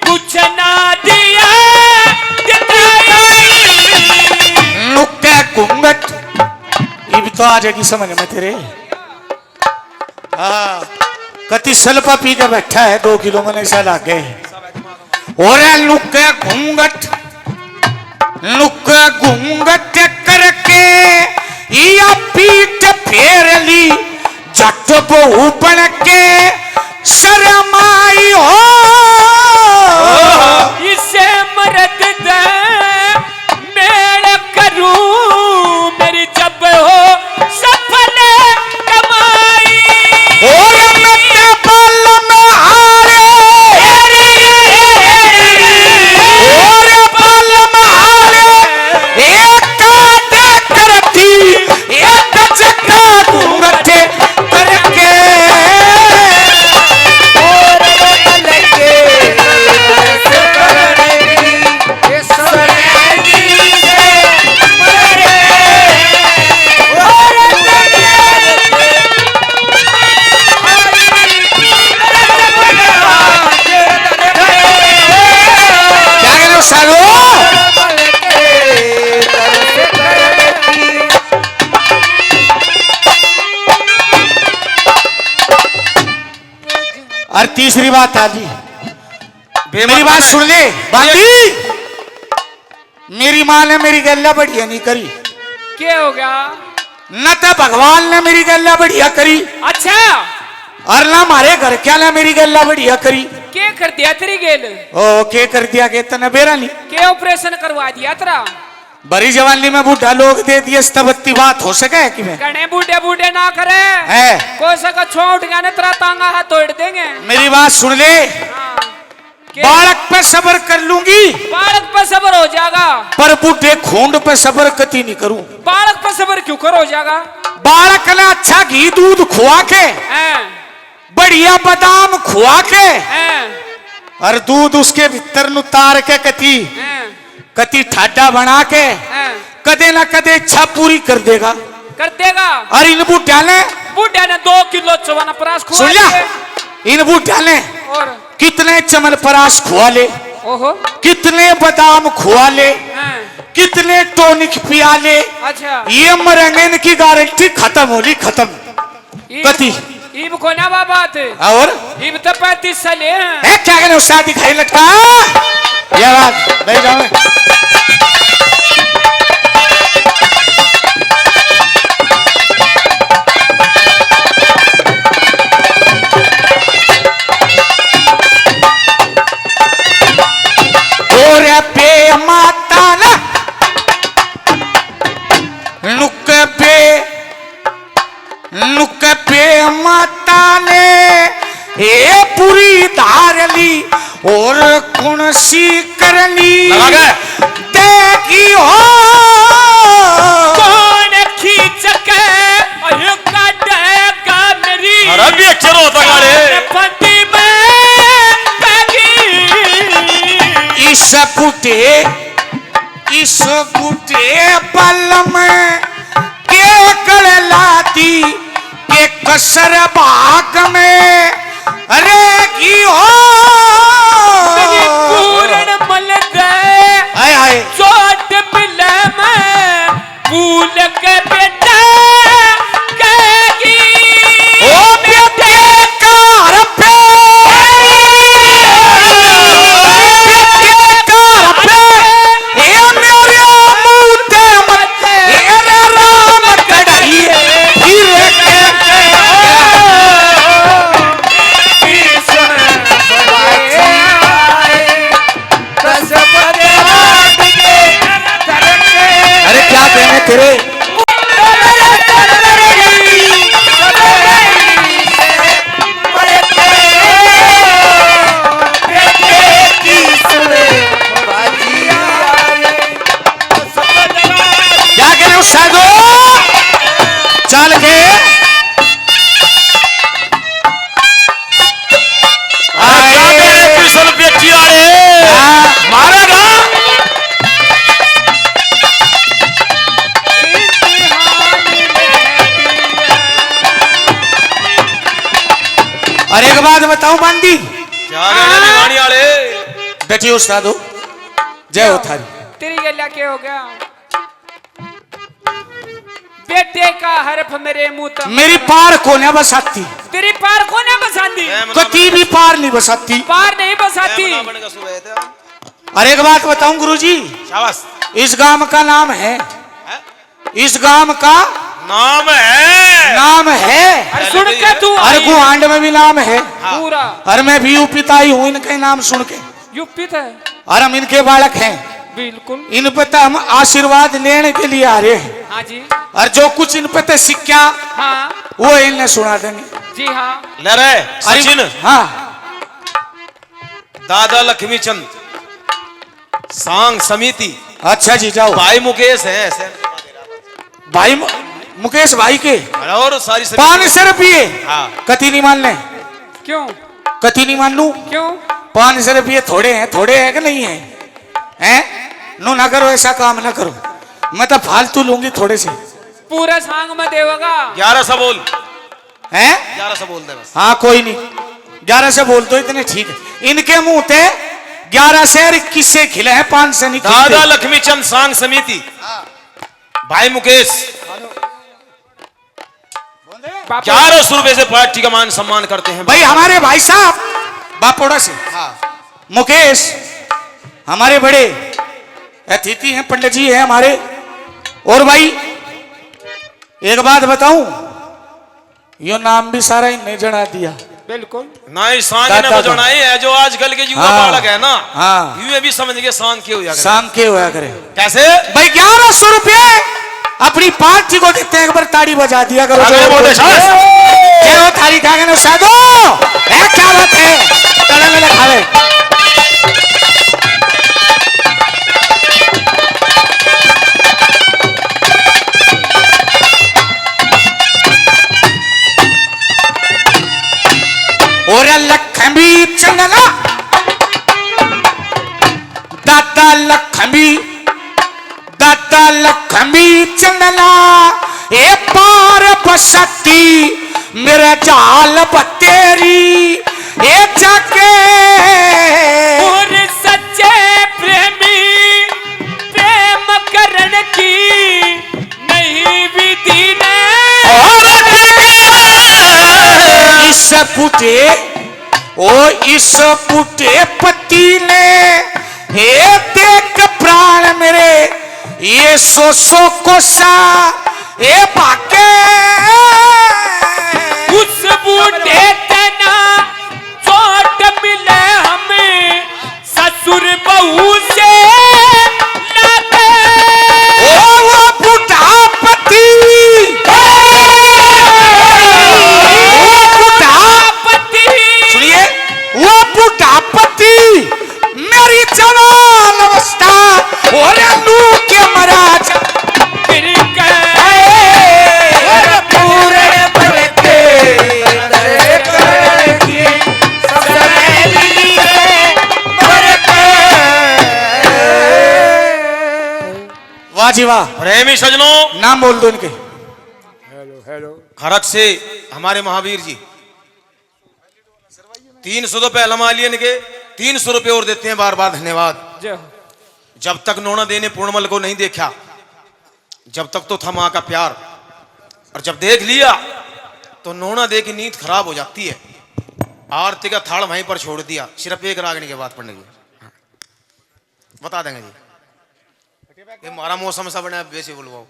कुछ ना दिया नुक्का घूंघट ये भी तो आ जाएगी समझ में तेरे हाँ कति सल्पा पी के बैठा है 2 किलो में ऐसा लाग गए और नुक्का घूंघट करके या पीठ फेर ली जट बहु बन के शरमाई हो तीसरी बात था जी, मेरी बात सुन ले बांदी। मेरी माँ ने मेरी गल्ला बढ़िया नहीं करी, क्या हो गया? न तो भगवान ने मेरी गल्ला बढ़िया करी, अच्छा और ना हमारे घर क्या ने मेरी गल्ला बढ़िया करी। क्या कर दिया तेरी गेल? ओ के कर दिया के तने बेरा नहीं, क्या ऑपरेशन करवा दिया तेरा? बड़ी जवानी में बूढ़ा लोग दे दिए, स्तबत्ती बात हो सके कि मैं कने बूढ़े बूढ़े ना करे है। कोई सका छोड़ गया ना तेरा तांगा हाथ तोड़ देंगे। मेरी बात सुन ले, हाँ। बालक पे सब्र कर लूंगी, बालक पर सबर हो जाएगा, पर बूढ़े खूंड पे सब्र कती नहीं करूं। बालक पर सबर क्यों कर हो जाएगा? बालक ने अच्छा घी दूध खुआ के, बढ़िया बादाम खुआ के, और दूध उसके भीतर उतार के कती कती ठाडा बना के कदे ना कदे इच्छा पूरी कर देगा। और इन बूढ़ा ने 2 किलो चवाना परास खुआ सुन लिया, इन बूढ़ा ने और कितने चमन परास खुआ ले, ओहो कितने बादाम खुआ ले, कितने टॉनिक पिया ले, अच्छा ये मरेंगे, इनकी गारंटी खत्म होली खत्म कती। इब को ना बात और इब तो 35 साल है क्या कहने उसका दिखाई लटका ये बात बैठ जाओ। और पे माता ना नुक पे माता ने ये पूरी धार ली और कौन सी करनी देखी हो कौन खींच के काटेगा मेरी अरे भी अक्षर होता गाड़े फंदी में इस बूटे पल में के कर लाती के कसर भाग में अरे की हो पूर्ण मल गए हाय हाय चोट मिले में भूल के बेटा कहेगी ओ बेटे कार पे तेरे क्या करें उस साधु चल के मारेगा और एक बात बताऊं बंदी क्या निवाणी वाले बेटी उस्ताद हो जय हो थारी। तेरी गल्ला क्या हो गया? बेटे का हरफ मेरे मुंह तक मेरी पार कोने बसाती, तेरी पार कोने बसाती? कती भी पार नहीं बसाती, पार नहीं बसाती। और एक बात बताऊं गुरुजी, शाबाश, इस गांव का नाम है, इस गांव का नाम है अरे सुन के तू और गुहांड में भी नाम है, पूरा और मैं भी यूपिताई हूँ इनके नाम सुन के, यूपी था और हम इनके बालक हैं, बिल्कुल इन पे तो हम आशीर्वाद लेने के लिए आ रहे हैं, हाँ जी और जो कुछ इन पे तो सिक्का हाँ वो इन्हें सुना देंगे। जी हाँ ले रहे सचिन हाँ दादा लक्ष्मी चंद सांग समिति, अच्छा जी जाओ। भाई मुकेश है ऐसे भाई मुकेश भाई के और सारी 500 रुपये हाँ। कति नहीं मान ले, क्यों कति नहीं मान लू, क्यों 500 रुपये थोड़े हैं कि नहीं है? हैं नो ना करो, ऐसा काम ना करो, मैं तो फालतू लूंगी थोड़े से। पूरा सांग में देवगा 1100 बोल, हैं 1100 बोल दे बस। हाँ कोई नहीं, 11 से बोल दो इतने ठीक है। इनके मुंह पे 11 से और 21 से खिले हैं, 5 से नहीं खिलते। दादा लक्ष्मी चंद सांग समिति, भाई मुकेश 1100 रुपए से पार्टी का मान सम्मान करते हैं। भाई हमारे भाई साहब बापोड़ा से हाँ मुकेश हमारे बड़े अतिथि हैं, पंडित जी हैं हमारे। और भाई एक बात बताऊं, यो नाम भी सारा इन्हें जड़ा दिया। बिल्कुल ना ही सांग दादा ने बजाना ही है जो आजकल के युवा हाँ, बालक है ना, हाँ। यूं भी समझ के सांग के हो जाएगा। शाम के होया करे कैसे भाई 1100 रुपये अपनी पार्टी को देते हैं, एक बार ताड़ी बजा दिया करो। अरे जो बोले शाबाश। क्या हो थारी खागे ना साधो, क्या बात है, तले में खावे। और लखमी चंदना दादा लखमी चंदना ए पार बसती मेरा जाल बतेरी ए जाके। और सच्चे प्रेमी प्रेम करण की नहीं विधि ने इस पुटे इस पुटे पति ने हे देख प्राण मेरे ये सो कोसा ए पाके। उस बूढ़े तना चोट मिले हमें ससुर बहू से लाते। वो बुढ़ा पति सुनिए, वो बुढ़ा पति मेरी जवान अवस्था और लू के महाराज फिर पूरे बरके की समेली बरके। वाह जी वाह। प्रेमी सजनों, नाम बोल दो इनके। हेलो हेलो खरच से हमारे महावीर जी 300 रुपए लमा लिए इनके, 300 रुपए और देते हैं बार बार धन्यवाद। जय हो। जब तक नोना दे ने पूर्णमल को नहीं देखा, जब तक तो था मां का प्यार, और जब देख लिया तो नोना दे की नींद खराब हो जाती है। आरती का थाल वहीं पर छोड़ दिया, सिर्फ एक रागनी के बाद पढ़ने की बता देंगे जी। ये हमारा मौसम सा बना वैसे बोलवाओ।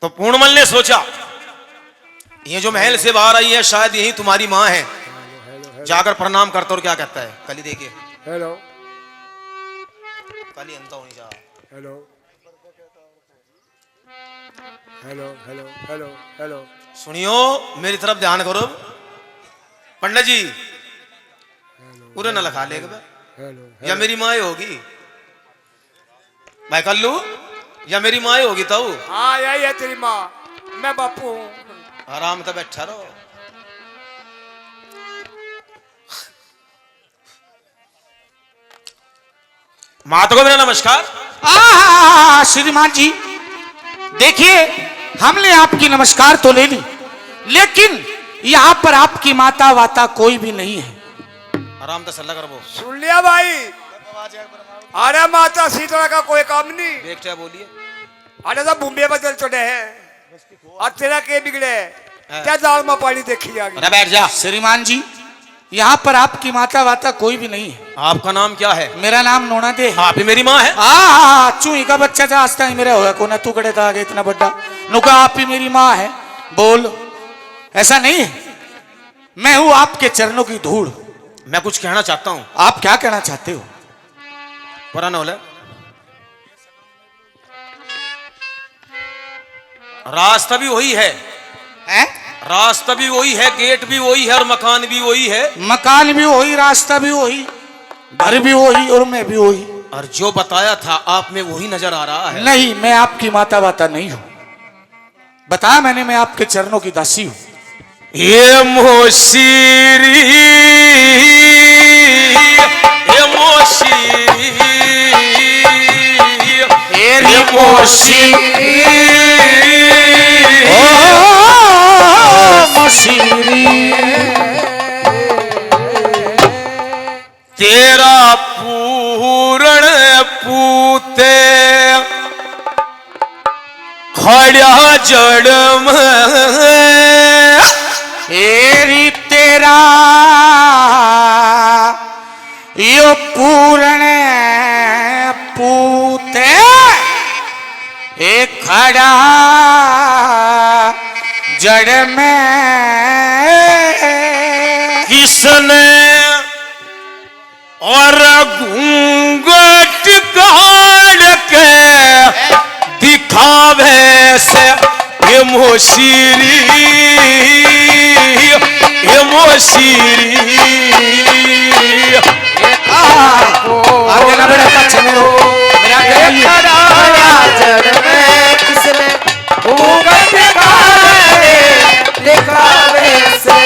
तो पूर्णमल ने सोचा ये जो महल से बाहर आई है शायद यही तुम्हारी मां है, जाकर प्रणाम करता और क्या कहता है, कल ही देखिए हेलो कल ही अंत होनी चाहिए। Hello hello hello hello hello सुनियो मेरी तरफ ध्यान करो पंडित जी, पूरे न लखा ले हेलो या मेरी माँ होगी भाई कल्लू, या मेरी माँ होगी तो हाँ यही है तेरी माँ, मैं बापू हूँ। आराम से बैठा रहो। माता को मेरा नमस्कार। श्रीमान जी देखिए, हमने आपकी नमस्कार तो ले ली, लेकिन यहाँ पर आपकी माता वाता कोई भी नहीं है। आराम से सल्ला कर वो सुन लिया भाई, अरे माता सीता का कोई काम नहीं। देखते बोलिए। अरे सब बुम्बे पर चल चढ़े हैं और तेरा के बिगड़े क्या दाल में पानी देखी आ गई। बैठ जा। श्रीमान जी यहाँ पर आपकी माता वाता कोई भी नहीं है। आपका नाम क्या है? मेरा नाम नोना दे। आप ही मेरी माँ है? चूही का बच्चा था आज तक मेरा होगा कोना, तू कड़े था आगे इतना बड़ा नुका, आप ही मेरी माँ है। बोल, ऐसा नहीं है, मैं हूँ आपके चरणों की धूल। मैं कुछ कहना चाहता हूँ। आप क्या कहना चाहते हो? पुराना रास्ता भी वही है, रास्ता भी वही है, गेट भी वही है और मकान भी वही है। मकान भी वही, रास्ता भी वही, घर भी वही और मैं भी वही। और जो बताया था आप में वही नजर आ रहा है। नहीं, मैं आपकी माता वाता नहीं हूं, बताया मैंने, मैं आपके चरणों की दासी हूं। ये मोशीरी, ये मोशीरी, ये मोशीरी, तेरा पूरण पूते खड़ा जड़ में एरी तेरा यो पूर्ण पूते एक खड़ा जड़ में किसने और घूंघट काढ़ के दिखावे से ये मोशीरी आगे ना बढ़े पीछे में हो मेरा जड़ में किसने घूंघट काढ़े दिखावे से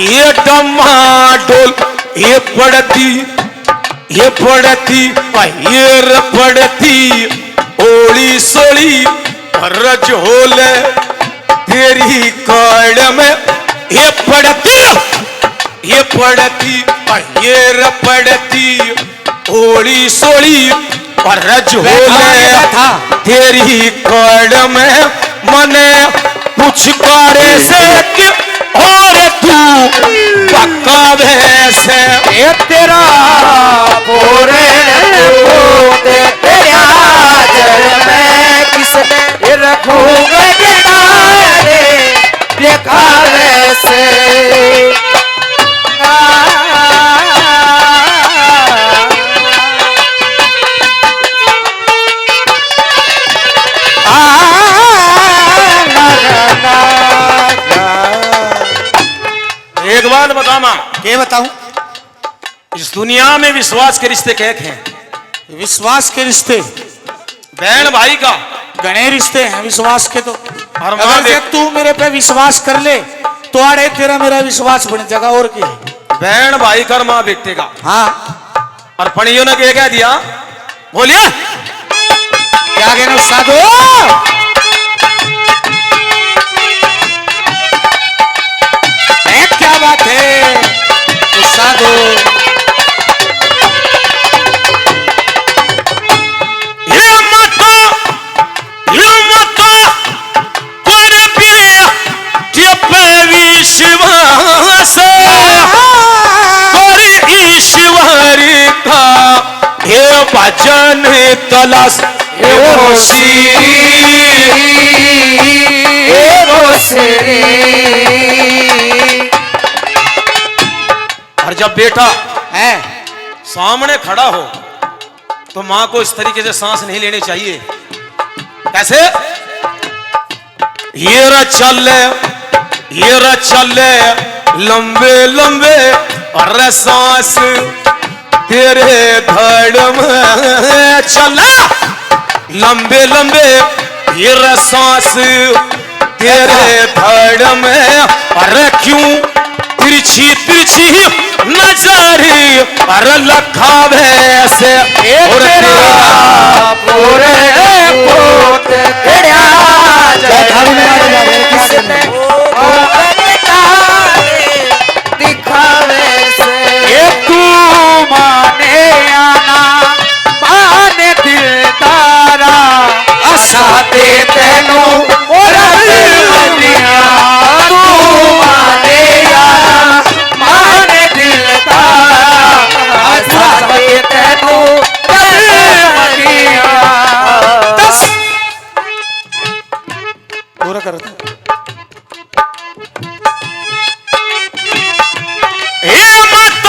ये डमाडोल ये पड़ती ये पड़ती ओली सोली रजोल तेरी कड़ में ये पड़ती ओली सोली रजोल तेरी कड़ में मने पुचकारे से और तू पक्का वैसे ये तेरा पूरे पूते तेरा जड़ में किसने रखूंगा किनारे दिखावे से एक बात बता मां, क्या बताऊं? इस दुनिया में विश्वास के रिश्ते क्या हैं? विश्वास के रिश्ते बहन भाई का घने रिश्ते हैं विश्वास के तो। और अगर मां जे तू मेरे पे विश्वास कर ले तो आड़े तेरा मेरा विश्वास बन जाएगा और क्या। बहन भाई का और मां बेटे का। हाँ और पणियों ने क्या दिया बोलिए क्या कहना साधु? क्या बात है साधु? ये मत पर भी विश्वास कर ईश्वर का हे भजन तलाश और जब बेटा है सामने खड़ा हो तो मां को इस तरीके से सांस नहीं लेनी चाहिए। कैसे? ये चले लंबे लंबे और सांस तेरे धड़ में चला लंबे लंबे ये सांस तेरे धड़ में। अरे क्यों तिरछी नजरी और लखावे से और तेरा पूरे पोते तेरा जड़ में किसने दिखावे से। ये तू माने आना माने दिल तारा आशा दे तेनू और दिया तू माने आना माने दिल तारा आशा दे तेनू दिया। पूरा करता ये मत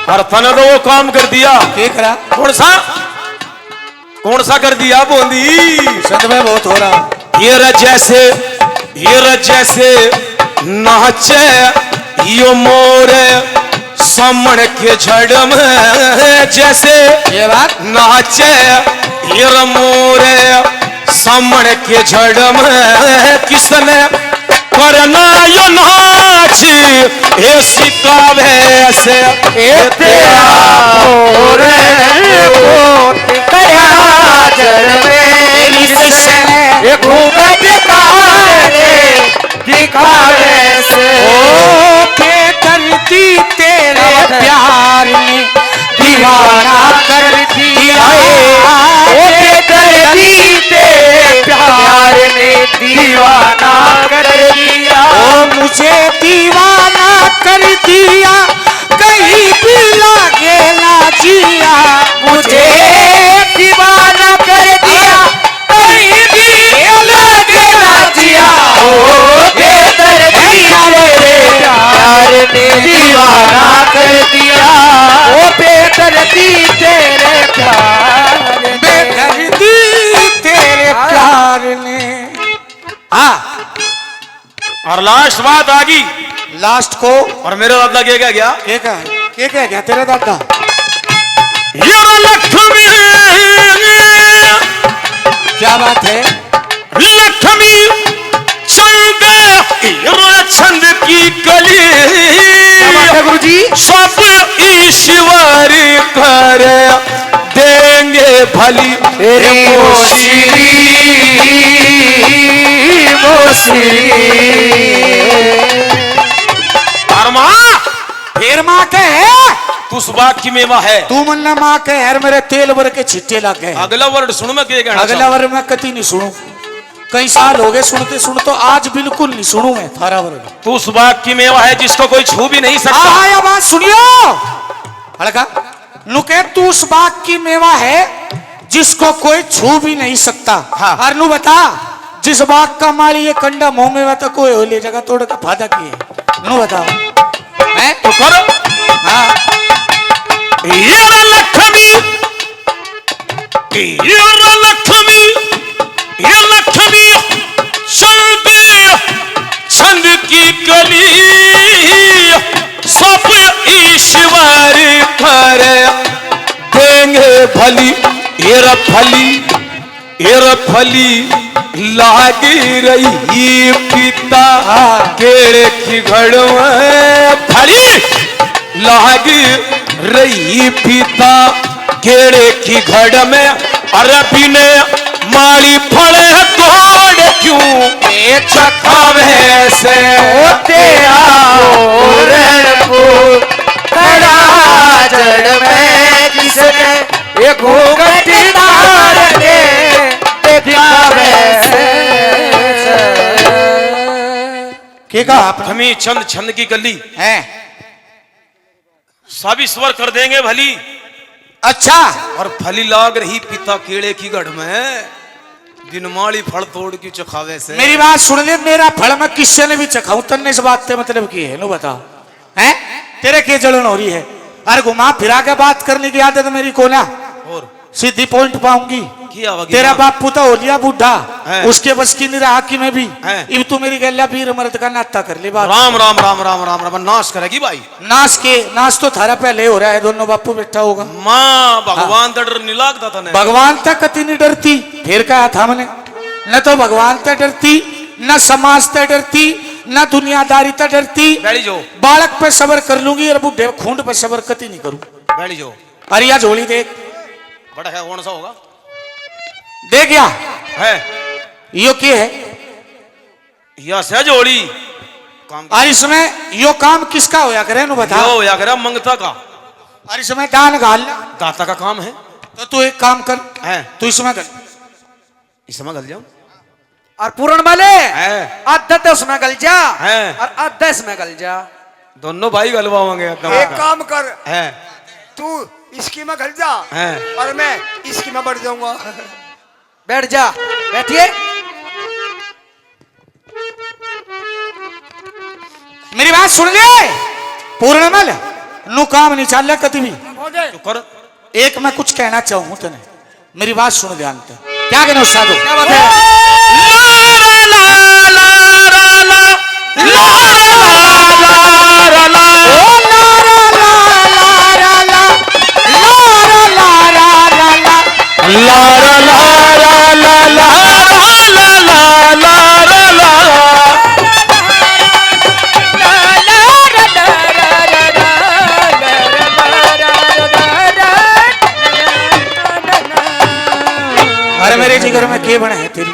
और तने तो वो काम कर दिया। क्या करा? कौन सा कर दिया बूंदी? संत में बहुत हो रहा। ये जैसे नाचे यो मोरे सामने के झड़ में, जैसे ये बात नाचे ये मोरे सामने के झड़ में, किसने करना यो नाच ए सिकावे से ए तेरा मोरे दिखावे से ओ बेदर्दी तेरे प्यार ने दीवाना कर दिया। ओ बेदर्दी तेरे प्यार ने दीवाना कर दिया। ओ मुझे दीवाना कर दिया, कहीं भी लागे ना जिया। मुझे दीवाना कर दिया, कहीं भी लागे ना जिया। ओ बेदर्दी तेरे प्यार ने दीवाना कर दिया। ओ बेदर्दी तेरे प्यार ने, बेदर्दी तेरे प्यार ने। हाँ, और लास्ट बात आ गई लास्ट को और मेरे दादा क्या गया? क्या गया तेरा दादा? लक्ष्मी, क्या बात है? लक्ष्मी चंद छंद की कली, गुरु जी सब ईश्वर कर देंगे भली। फिर माँ के है तू सुबह की मेवा है, तू मन्ना माँ के हर मेरे तेल भर के छिट्टे लग गए। अगला वर्ड सुन मैं क्या कहना अगला वर्ड मैं कति नहीं सुनू। कई साल हो गए सुनते सुन, तो आज बिल्कुल नहीं सुनू मैं थारा वर्ड। तू सुबह की मेवा है जिसको कोई छू भी नहीं सकता। हाँ ये बात सुनियो हड़का नुके, तू उस बाग की मेवा है जिसको कोई छू भी नहीं सकता। हाँ। और नु बता, जिस बाग का माली ये कंडा मुंह में तो कोई हो ले जगह तोड़ का फायदा किए। नु बताओ है तो करो। हाँ ये लक्ष्मी, ये लक्ष्मी, ये लक्ष्मी चंद छंद की कली, सब ईश्वर कर देंगे भली। ये फली लागी रही पिता केड़े की घड़ में, फली लागी रही पिता केड़े की घड़ में। अरबी ने माली फड़े तोड़ क्यों चखावे से तेरा जड़ में किसने ये घूंघट डाल के दिखावे से। क्या कहा आपने? हमें चंद छंद की गली है सब ईश्वर कर देंगे भली, अच्छा और फली लाग रही पिता केड़े की गढ़ में, बिन माली फल तोड़ की चखावे से। मेरी बात सुन ले, मेरा फल मैं किससे ने भी चखाऊं तन्ने से बात मतलब की है नो बताओ हैं? तेरे के जलन हो रही है? अरे घुमा फिरा के बात करने की आदत मेरी को ना, और सीधी पॉइंट पाऊंगी। किया होगी तेरा बात। बाप पुता हो लिया बूढ़ा, है। उसके बस की नहीं रहा कि मैं भी है। इब तू मेरी गल्ला वीर मर्द का नाता कर ले बात। राम राम राम राम राम राम नाश करेगी भाई। नाश तो थारा पहले हो रहा है, दोनों बापू बैठा होगा। माँ भगवान तो डर नहीं लगता था। भगवान तक कति नहीं डरती, फिर कहा था मैंने, न तो भगवान तक डरती, न समाज तक डरती, न दुनियादारी तक डरती। बैठी जो बालक पे सबर कर लूंगी और बूढ़े खूंट पे सबर कति नहीं करूं। बैठी जो अरिया झोली देख, बड़ा है कौन सा होगा? देख गया है यो क्या है? यह से जोड़ी काम और इसमें यो काम किसका होया करे नु बता। यो या करा मंगता का, और इसमें दान घाल ला। दाता का काम है। तो तू एक काम कर, है तू इसमें कर। इसमें गल जाओ और पूर्ण वाले है, आधा उसमें गल जा है। और आधा इसमें गल जा। दोनों भाई गलवाओगे एकदम। एक काम कर, है तू इसकी में घल जा है। और मैं इसकी में बढ़ जाऊंगा। बैठ जा, बैठिए। मेरी बात सुन ले पूर्णमल, नु काम नहीं चल रहा कभी भी। तू कर एक मैं कुछ कहना चाहूँ तेने, मेरी बात सुन ध्यान से। क्या कहना उस्ताद? क्या बात है? अरे मेरे जिगर में के बने है तेरी,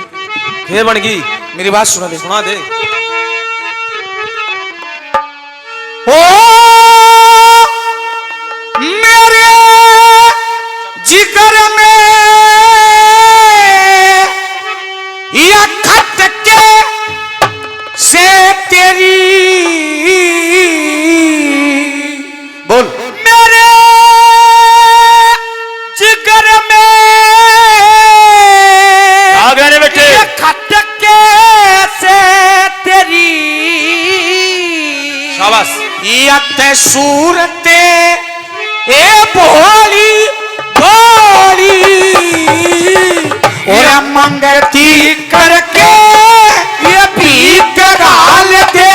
ये बन गई। मेरी बात सुन ले। सुना दे। ओ मेरे जिगर में या खट के से तेरी बोल। मेरे जिगर में आ गए बेटे। या खट के से तेरी शाबाश। यत सूरते ए भोली भोली और मंगती करके ये भीख डाल दे,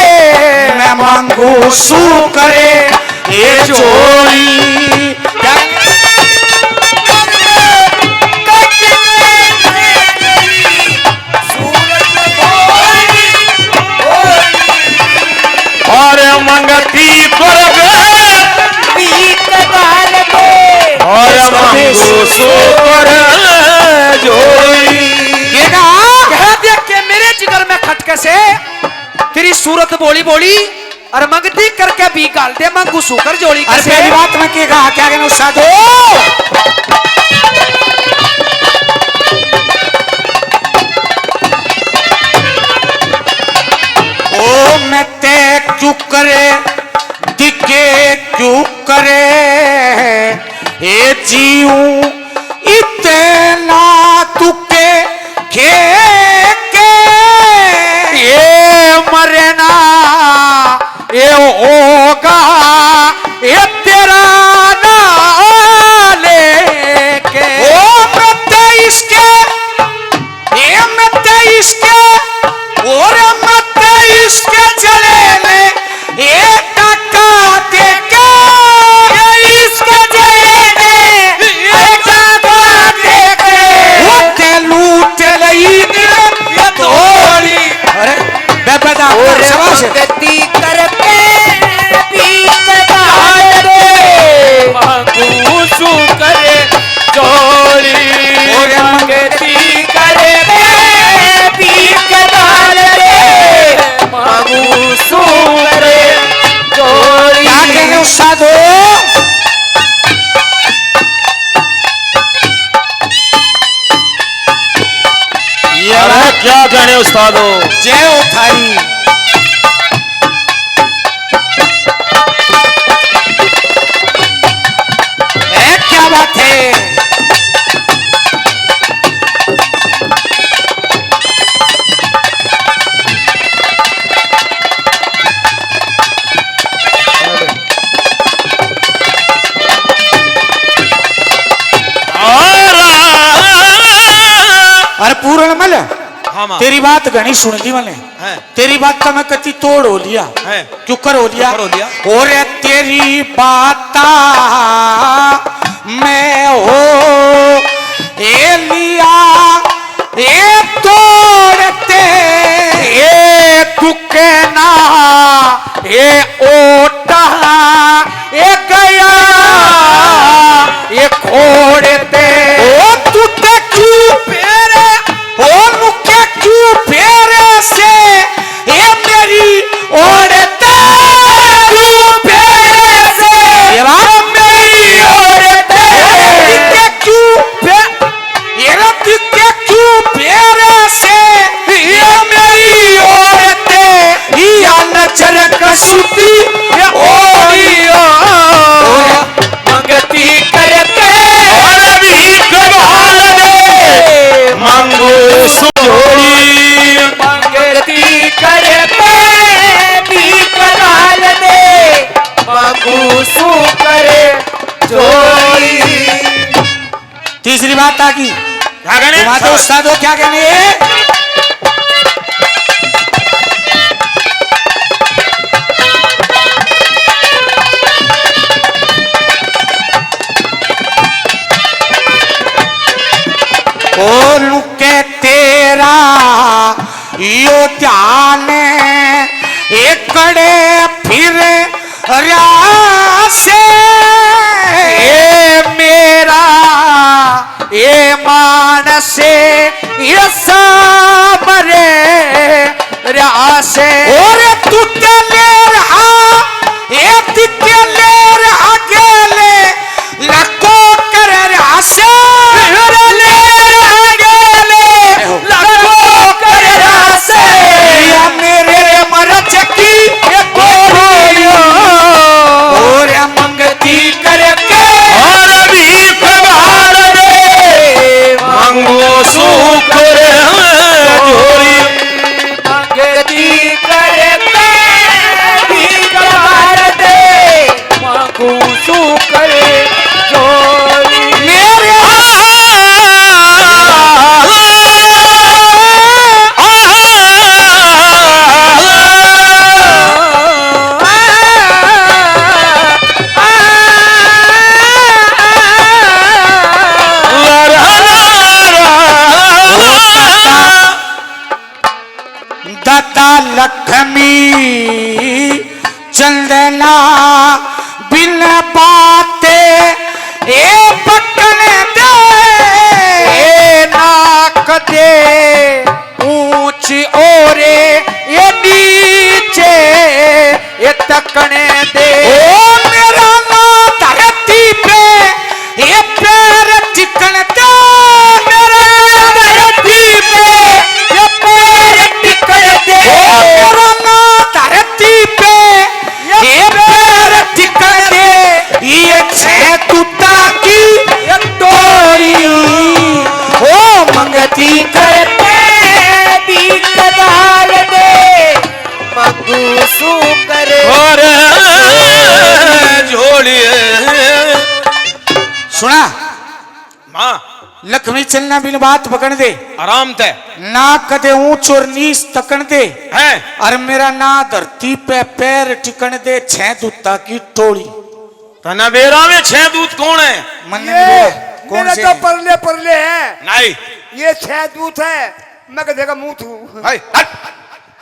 मैं मांगू सू करे ये चोरी। और मंगती करबे और मंगो सो कर जोड़ी। ये कहा कह देख के मेरे जिगर में खटके से तेरी सूरत बोली बोली और मंगती करके भी गाल दे मंगू सूकर जोड़ी। अरे कैसे? पहली बात मैं कहा क्या कहना उस्ताद? ओ मैं ते क्यों करे दिखे क्यों करे ए जीऊ इतना तुके के ये मरना ये होगा ये तेरा ना लेके। ओ मैं तेईस के ये मैं तेईस के और मैं तेईस के चले में एक टका दे के इसके चले में एक टका दे के वो ते लूट लई ये तोड़ी। अरे बेबदा शाबाश। मंगती करके भी गाल दे मंगू सू करे जोड़ी। और मंगती करे भी गाल दे मंगू सू करे जोड़ी। क्या कहने उस्ताद? अरे क्या कहने उस्तादो। जय हो थारी। क्या बात है? अरे पूर्ण मल हाँ माँ। तेरी बात घनी सुन ली मैंने। है। तेरी बात का मैं कति तोड़ हो लिया है। चुकर हो लिया चुकर हो लिया। और तेरी बात मैं हो ए लिया ए तोड़ते ए तुके ना ए ओटा ए गया ए खोड़ते ओ तुते क्यों पेरे ओ मुके क्यों पेरे से ए मेरी ओड़ते क्यों पेरे से ये बात मेरी ओड़ते के क्यों पे ये रब के क्यों पेरे से ये मेरी ओड़ते या नजर कसूती ये ओड़ियो मंगती करके सू करे जोड़ी। तीसरी बात आ गई, क्या कहने वहां तो उस्ताद हो, क्या कहने है? ओ लुके तेरा यो ध्यान एकड़े फिर रासे मेरा ये मानसे ये सामरे रासे और तू ले रहा ये तिते ले रहा गेले लको कर रासे लक्ष्मी चंदना बिन बाते ए पकड़ दे नाक दे ऊंच ओरे ये नीचे ये तकने दे ओ मेरा ना धरती पे ये पैर टिकन दे मेरा धरती पे ये पैर टिकन दे मेरा ना धरती पे ये पैर टिकन दे ये छह टूटा की ये तोड़ी ओ मंगती करते बीच डाल दे मगूसू करे और जोड़िए। सुना माँ लक्ष्मी चलना बिन बात पकड़ दे आराम तय ना कदे ऊंच और नीच तकन दे है और मेरा ना धरती पे पैर टिकन दे छह दूता की टोड़ी। तनवेरा में 6 दूत कौन है? मन ये में कौन मेरे से तो परले परले हैं, नहीं ये 6 दूत है, मैं कहेगा मुंह थू। भाई हट।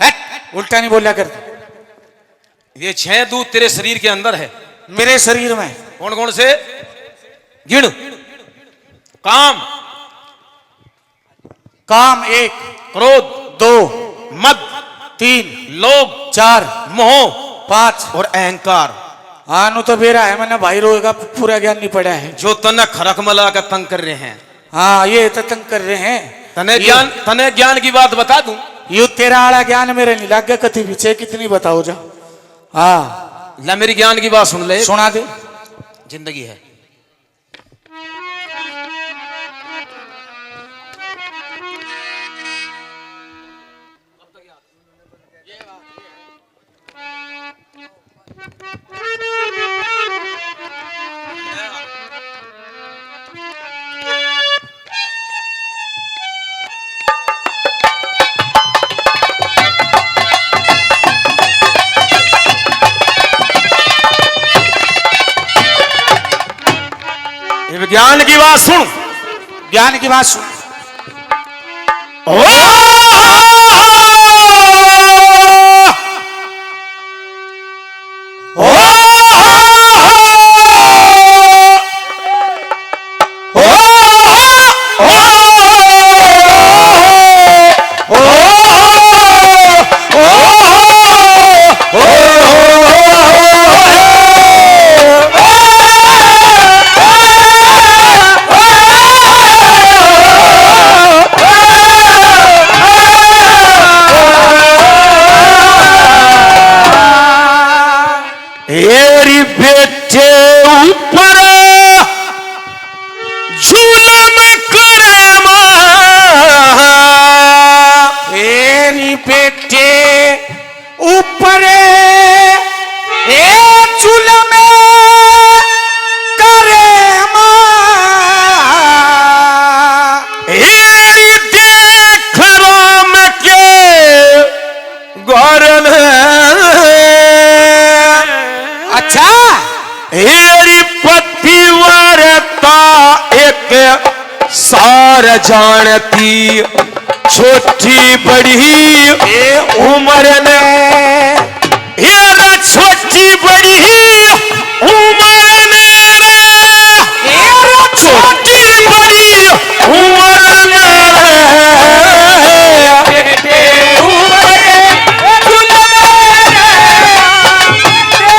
हट, उल्टा नहीं बोला कर। ये 6 दूत तेरे शरीर के अंदर है। मेरे शरीर में कौन कौन से? गिण। काम, काम 1, क्रोध, 2, मद, 3, लोभ, 4, मोह 5 और अहंकार। हाँ नु तो बेरा है, मैंने भाई रोएगा पूरा ज्ञान नहीं पड़ा है। जो तने खरक मला का तंग कर रहे हैं। हाँ ये तो तंग कर रहे हैं। तने ज्ञान की बात बता दूं। यू तेरा आला ज्ञान मेरे नहीं लग गया कति पीछे कितनी बताओ जा। हाँ ले मेरी ज्ञान की बात सुन ले। सुना दे। जिंदगी है, ज्ञान की बात सुन। ज्ञान की बात सुन। की वार्ता एक सार जानती, छोटी बड़ी उम्र ने, यार छोटी बड़ी उम्र